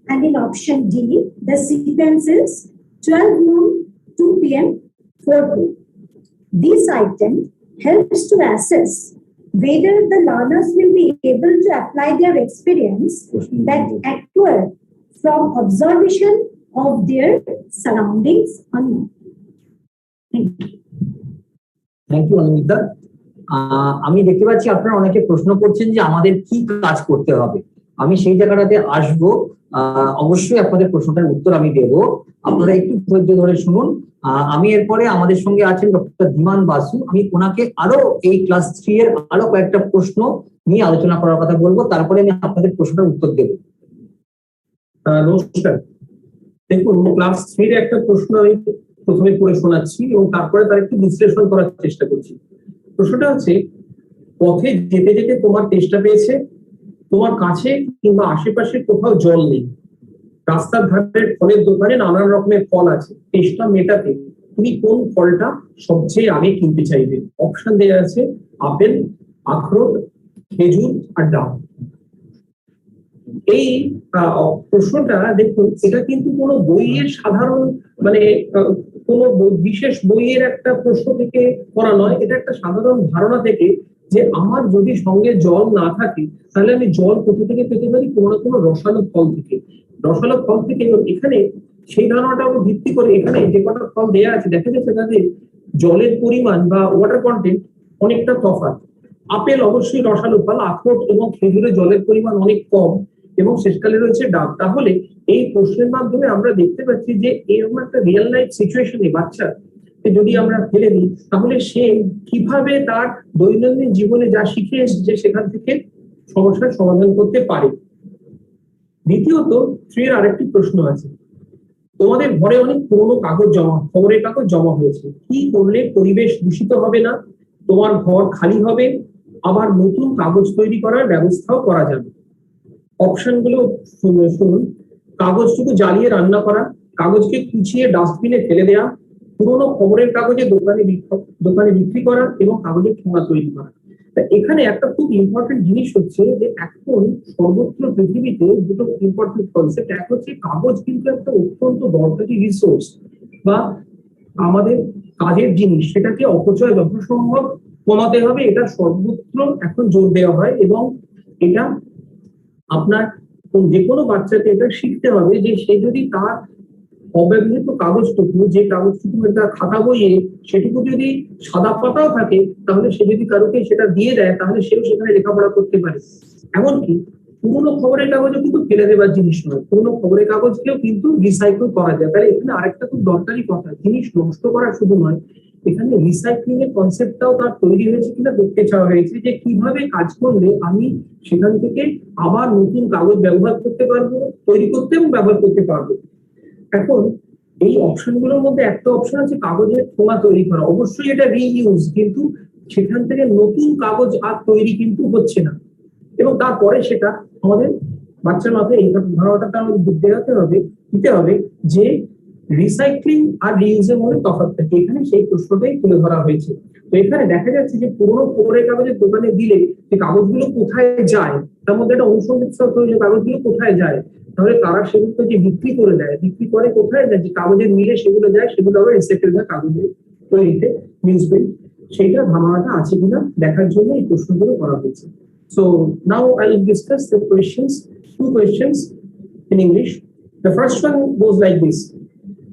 And in option D, the sequence is 12 noon, 2 p.m., 4 p.m. This item helps to assess whether the learners will be able to apply their experience that acquired from observation of their surroundings or not. Thank you. Thank you Animita. আমি দেখতে পাচ্ছি আপনারা অনেকে প্রশ্ন করছেন যে আমাদের কি কাজ করতে হবে। আমি সেই জায়গাটাতে আসবো, অবশ্যই আপনাদের প্রশ্নটার উত্তর আমি দেব, আপনারা একটু ধৈর্য ধরে শুনুন। আমি এরপরে আমাদের সঙ্গে আছেন ডক্টর ধীমান বাসু, আমি ওনাকে আরো এই ক্লাস 3 এর আরো কয়েকটা প্রশ্ন নিয়ে আলোচনা করার কথা বলবো, তারপরে আমি আপনাদের প্রশ্নটার উত্তর দেব। নমস্কার। দেখুন, ক্লাস 3 এর একটা প্রশ্ন আমি প্রথমে পড়ে শোনাচ্ছি এবং তারপরে তার একটু বিশ্লেষণ করার চেষ্টা করছি। প্রশ্নটা হচ্ছে, পথে যেতে যেতে তোমার তেষ্টা পেয়েছে, তোমার কাছে কিংবা আশেপাশে কোথাও জল নেই, রাস্তার ধারে ফলের দোকানে নানান রকমের ফল আছে, তেষ্টা মেটাতে তুমি কোন ফলটা সবচেয়ে আগে কিনতে চাইবে? অপশন দেওয়া আছে আপেল, আখরোট, খেজুর আর ডাব। এই প্রশ্নটা দেখুন, এটা কিন্তু কোনো বইয়ের সাধারণ কোনো বিশেষ বইয়ের একটা প্রশ্ন থেকে করা নয়, এটা একটা সাধারণ ধারণা থেকে যে আমার যদি সঙ্গে জল না থাকে তাহলে আমি জল কোথা থেকে পেতে পারি? কোনো না কোনো রসালো ফল থেকে। রসালো ফল থেকে, এবং এখানে সেই ধারণাটাও ভিত্তি করে এখানে যে কটা ফল দেওয়া আছে দেখা যাচ্ছে তাদের জলের পরিমাণ বা ওয়াটার কন্টেন্ট অনেকটা তফাৎ। আপেল অবশ্যই রসালো ফল, আখরোট এবং খেজুরে জলের পরিমাণ অনেক কম, এবং শেষকালে রয়েছে ডাব। তাহলে এই প্রশ্নের মাধ্যমে আমরা দেখতে পাচ্ছি যে এরকম একটা রিয়েল লাইফ সিচুয়েশনে বাচ্চা যদি আমরা ফেলে দিই তাহলে সে কিভাবে তার দৈনন্দিন জীবনে যা শিখে এসেছে সেখান থেকে সমস্যার সমাধান করতে পারে। দ্বিতীয়ত, 3 এর আরেকটি প্রশ্ন আছে, তোমাদের ঘরে অনেক পুরোনো কাগজ জমা, খবরের কাগজ জমা হয়েছে, কি করলে পরিবেশ দূষিত হবে না, তোমার ঘর খালি হবে, আবার নতুন কাগজ তৈরি করার ব্যবস্থাও করা যাবে? অপশন গুলো শুনুন। কাগজটুকু জ্বালিয়ে রান্না করা, কাগজকে কুচিয়ে ডাস্টবিনে ফেলে দেওয়া, পুরোনো খবরের কাগজে দোকানে বিক্রি করা, এবং কাগজের ঠোঙা তৈরি করা। এখানে একটা খুব ইম্পর্টেন্ট জিনিস হচ্ছে যে এখন সর্বত্র পৃথিবীতে দুটো ইম্পর্টেন্ট কনসেপ্ট। এক হচ্ছে কাগজ কিন্তু একটা অত্যন্ত দরকারি রিসোর্স বা আমাদের কাজের জিনিস, সেটাকে অপচয় যথাসম্ভব কমাতে হবে, এটা সর্বত্র এখন জোর দেওয়া হয়। এবং এটা আপনার যে কোনো বাচ্চাকে এটা শিখতে হবে যে সে যদি তার অব্যবহৃত কাগজটুকু, যে কাগজটুকু তার খাতা বইয়ে সেটুকু যদি সাদা পাতাও থাকে, তাহলে সে যদি কারোকে সেটা দিয়ে দেয় তাহলে সেও সেখানে লেখাপড়া করতে পারে। এমনকি পুরোনো খবরের কাগজও কিন্তু ফেলে দেওয়ার জিনিস নয়, পুরোনো খবরের কাগজকেও কিন্তু রিসাইকেল করা যায়। তাহলে এখানে আরেকটা খুব দরকারি কথা, জিনিস নষ্ট করা শুধু নয়, এখানে রিসাইক্লিং এর কনসেপ্টটাও তার তৈরি হয়েছে কিনা দেখতে চাওয়া হয়েছে, যে কিভাবে কাজ করলে আমি সেখান থেকে আবার নতুন কাগজ ব্যবহার করতে পারবো, তৈরি করতে এবং ব্যবহার করতে পারবো। এখন এই অপশনগুলোর মধ্যে একটা অপশন আছে কাগজের ঠোঙা তৈরি করা, অবশ্যই এটা রিইউজ, কিন্তু সেখান থেকে নতুন কাগজ আর তৈরি কিন্তু হচ্ছে না। এবং তারপরে সেটা আমাদের বাচ্চার মাথায় এই ধারণাটা আমাদের দিতে হবে যে রিসাইক্লিং আর রিইউজের মধ্যে তফাৎ থাকে। এখানে সেই প্রশ্নটাই তুলে ধরা হয়েছে। তো এখানে দেখা যাচ্ছে যে পুরোনো খবরের কাগজের দোকানে দিলে যে কাগজগুলো কোথায় যায়, তার মধ্যে একটা অনুসন্ধিৎসা তৈরি, কাগজগুলো কোথায় যায়, তাহলে তারা সেগুলো যে বিক্রি করে দেয়, বিক্রি করে কোথায় যায়, যে কাগজের মিলে সেগুলো যায়, সেগুলো আবার রিসাইকেল হয় কাগজের তৈরিতে, নিউজ প্রিন্ট। সেইটা ধারণাটা আছে কিনা দেখার জন্য এই প্রশ্নগুলো করা হয়েছে। So now I will discuss the questions, 2 questions in English. The first one goes like this.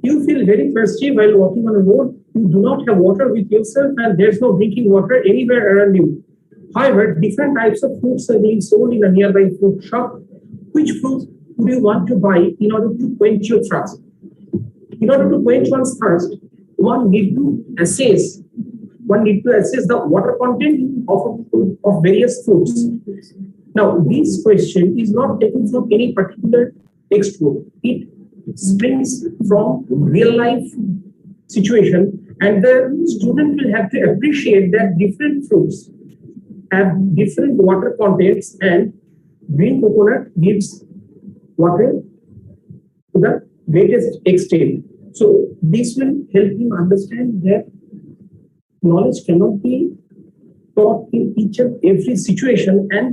You feel very thirsty while walking on a road. You do not have water with yourself and there's no drinking water anywhere around you. However, different types of fruits are being sold in a nearby fruit shop. Which fruit would you want to buy in order to quench your thirst? In order to quench one's thirst, one need to assess the water content of various fruits. Now, this question is not taken from any particular textbook. It springs from real life situation, and the student will have to appreciate that different fruits have different water contents, and green coconut gives water to the greatest extent. So this will help him understand that knowledge cannot be taught in each and every situation, and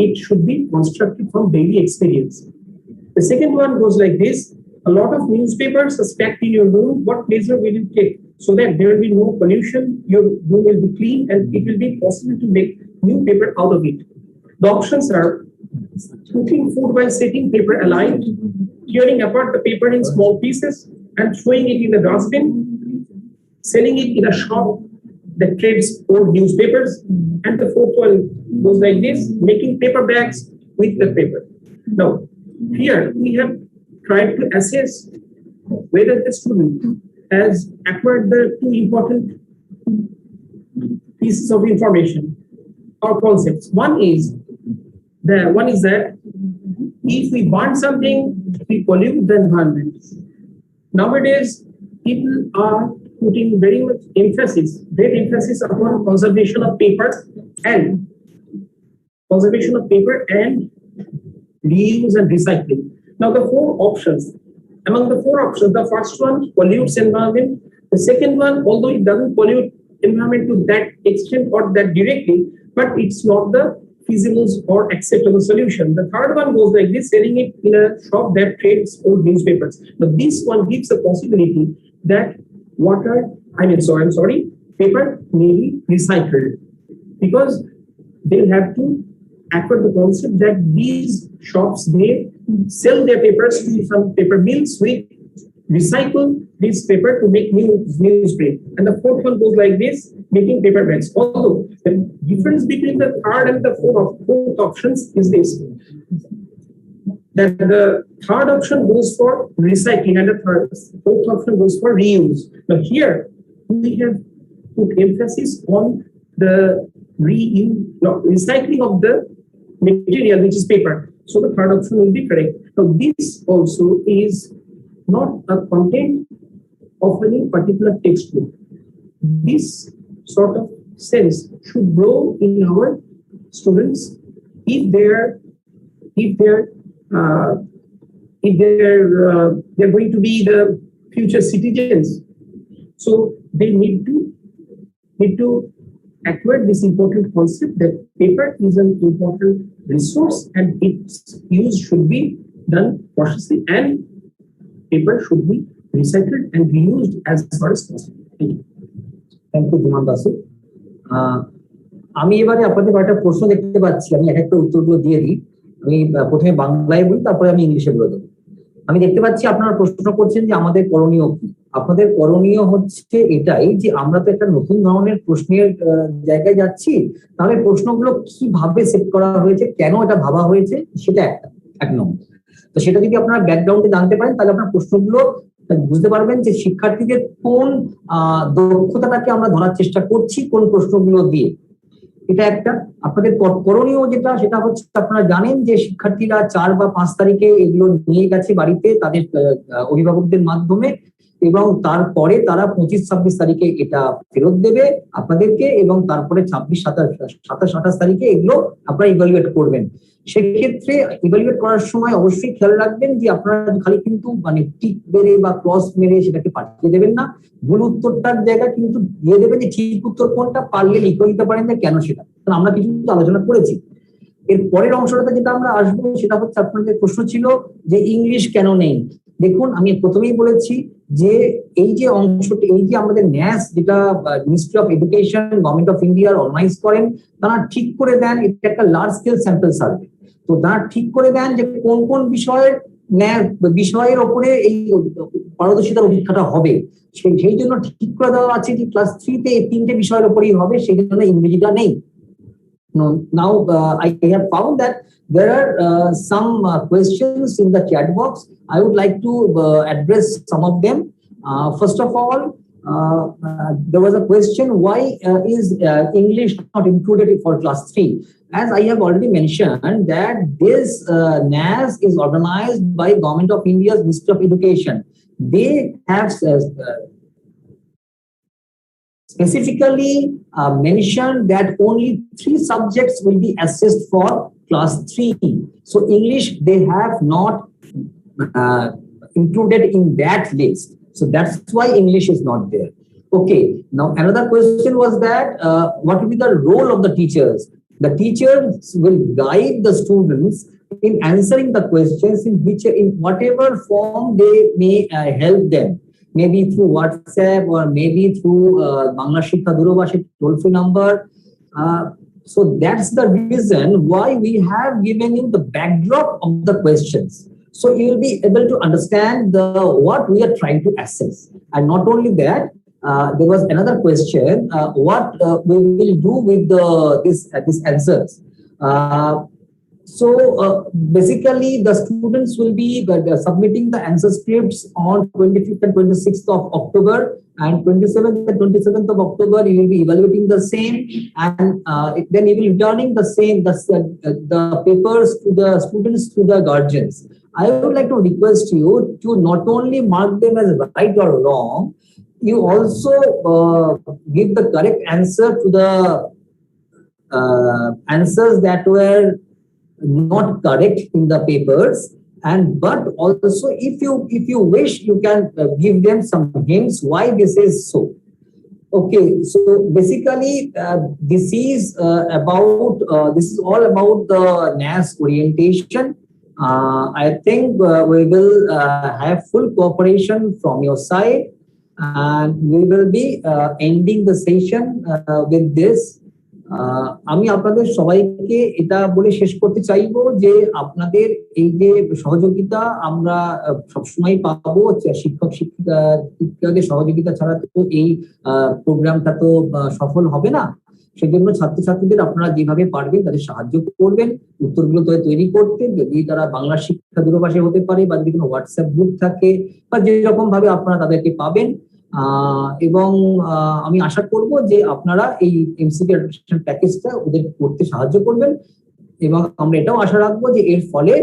it should be constructed from daily experience. The second one goes like this. A lot of newspapers are stacked in your room. What measure will you take so that there will be no pollution, your room will be clean, and it will be possible to make new paper out of it? The options are cooking food by setting paper aligned, tearing apart the paper in small pieces and throwing it in the dustbin, selling it in a shop that trades old newspapers, and the fourth one goes like this: making paper bags with the paper. Now, here we have tried to assess whether the student has acquired the 2 important pieces of information or concepts. One is that if we burn something, we pollute the environment. Nowadays, people are putting great emphasis upon conservation of paper and reuse and recycling. Now, the 4 options. Among the 4 options, the first one pollutes environment. The second one, although it doesn't pollute environment to that extent or that directly, but it's not the feasible or acceptable solution. The third one goes like this: selling it in a shop that trades old newspapers. Now, this one gives a possibility that paper may be recycled, because they'll have to acquire the concept that these shops, they sell their papers to some paper mills, which recycle this paper to make new newsprint. And the fourth one goes like this: making paper bags. Although the difference between the third and the fourth options is this: that the third option goes for recycling and the fourth option goes for reuse. Now, here we have put emphasis on the recycling of the material, which is paper. So the third option will be correct. Now, this also is not a content of any particular textbook. This sort of sense should grow in our students if they're going to be the future citizens. So they need to acquire this important concept that paper is an important resource and its use should be done cautiously, and paper should be recycled and reused as far as possible. Thank you, Dhiman Basu. আমি এবারে আপনাদের কয়েকটা প্রশ্ন দেখতে পাচ্ছি, আমি এক একটা উত্তরগুলো দিয়ে দিই। আমি প্রথমে বাংলায় বলি, তারপরে আমি ইংলিশে বলে দেবো। আমি দেখতে পাচ্ছি আপনারা প্রশ্ন করছেন যে আমাদের করণীয় কি। আপনাদের করণীয় হচ্ছে এটাই যে আমরা তো একটা নতুন ধরনের প্রশ্নের জায়গায় যাচ্ছি, তাহলে প্রশ্নগুলো কিভাবে সেট করা হয়েছে, কেন এটা ভাবা হয়েছে, সেটা এক নম্বর। তো সেটা যদি আপনারা ব্যাকগ্রাউন্ডে জানতে পারেন, তাহলে আপনার প্রশ্নগুলো বুঝতে পারবেন যে শিক্ষার্থীদের কোন দক্ষতাটাকে আমরা ধরার চেষ্টা করছি কোন প্রশ্নগুলো দিয়ে। এটা একটা। আপনাদের করণীয় যেটা সেটা হচ্ছে আপনারা জানেন যে শিক্ষার্থীরা 4 বা 5 তারিখে এগুলো নিয়ে গেছে বাড়িতে তাদের অভিভাবকদের মাধ্যমে, এবং তারপরে তারা 25-26 তারিখে এটা ফেরত দেবে আপনাদেরকে, এবং তারপরে 26-27-28 তারিখে এগুলো আপনারা ইভালুয়েট করবেন। সেক্ষেত্রে ইভালুয়েট করার সময় অবশ্যই খেয়াল রাখবেন যে আপনারা খালি কিন্তু মানে টিক মেরে বা ক্রস মেরে সেটাকে পাঠিয়ে দেবেন না, ভুল উত্তরটার জায়গা কিন্তু দিয়ে দেবেন যে ঠিক উত্তর কোনটা, পারলে লিখে দিতে পারেন যে কেন সেটা, কারণ আমরা কিছু আলোচনা করেছি। এর পরের অংশটাতে যেটা আমরা আসবো সেটা হচ্ছে আপনাদের প্রশ্ন ছিল যে ইংলিশ কেন নেই। দেখুন, আমি প্রথমেই বলেছি যে এই যে অংশটি, এই যে আমাদের ন্যাস যেটা ministry of education government of ইন্ডিয়ার অর্গানাইজ করেন, তারা ঠিক করে দেন এটা একটা লার্জ স্কেল স্যাম্পল সার্ভে। তো তারা ঠিক করে দেন যে কোন কোন বিষয়ের ওপরে এই পারদর্শিতার পরীক্ষাটা হবে, সেই জন্য ঠিক করে দেওয়া আছে যে ক্লাস 3 তে এই 3টে বিষয়ের উপরেই হবে, সেই জন্য ইংরেজিটা নেই। Now I have found that there are some questions in the chat box. I would like to address some of them. First of all, there was a question, why is English not included for class 3? As I have already mentioned that this NAS is organized by Government of India's Ministry of Education. They have specifically mentioned that only 3 subjects will be assessed for class 3. So English they have not included in that list. So that's why English is not there. Okay, now another question was that what will be the role of the teachers? The teachers will guide the students in answering the questions in whatever form they may help them. Maybe through WhatsApp or maybe through Bangla Shikha Durabhashi toll-free number. So that's the reason why we have given you the backdrop of the questions. So you will be able to understand what we are trying to assess. And not only that, there was another question, what we will do with these answers. So basically the students will be submitting the answer scripts on 25th and 26th of October, and 27th and 27th of October you will be evaluating the same, and then you will be returning the same, the papers to the students, to the guardians. I would like to request you to not only mark them as right or wrong, you also give the correct answer to the answers that were not correct in the papers, and but also if you wish you can give them some hints why this is so. Okay, so basically this is all about the NAS orientation. I think we will have full cooperation from your side, and we will be ending the session with this. আমি আপনাদের সবাইকে এটা বলে শেষ করতে চাইবো যে আপনাদের এই যে সহযোগিতা আমরা সবসময় পাবো, শিক্ষকদের সহযোগিতা ছাড়া তো এই প্রোগ্রামটা তো সফল হবে না। সেজন্য ছাত্রছাত্রীদের আপনারা যেভাবে পারবেন তাদের সাহায্য করবেন উত্তরগুলো তৈরি করতে। যদি তারা বাংলা শিক্ষা দূরভাষী হতে পারে বা যদি কোনো হোয়াটসঅ্যাপ গ্রুপ থাকে বা যেরকম ভাবে আপনারা তাদেরকে পাবেন, এবং আমি আশা করব যে আপনারা এই এমসিকিউ অ্যাডমিশন প্যাকেজটা ওদের করতে সাহায্য করবেন, এবং আমরা এটাও আশা রাখবো যে এর ফলে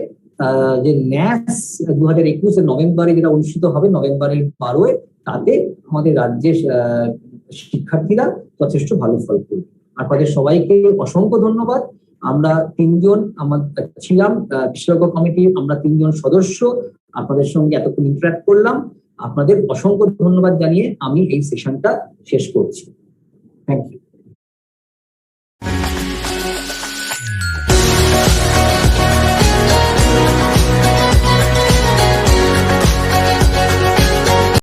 যে ন্যাস 2021 নভেম্বরে যেটা অনুষ্ঠিত হবে নভেম্বরের 12, তাতে আমাদের রাজ্যের শিক্ষার্থীরা যথেষ্ট ভালো ফল করবে। আপনাদের সবাইকে অসংখ্য ধন্যবাদ। আমরা 3 জন ছিলাম বিশেষজ্ঞ কমিটির, আমরা 3 জন সদস্য আপনাদের সঙ্গে এতক্ষণ ইন্টারঅ্যাক্ট করলাম। আপনাদের অসংখ্য ধন্যবাদ জানিয়ে আমি এই সেশনটা শেষ করছি। Thank you.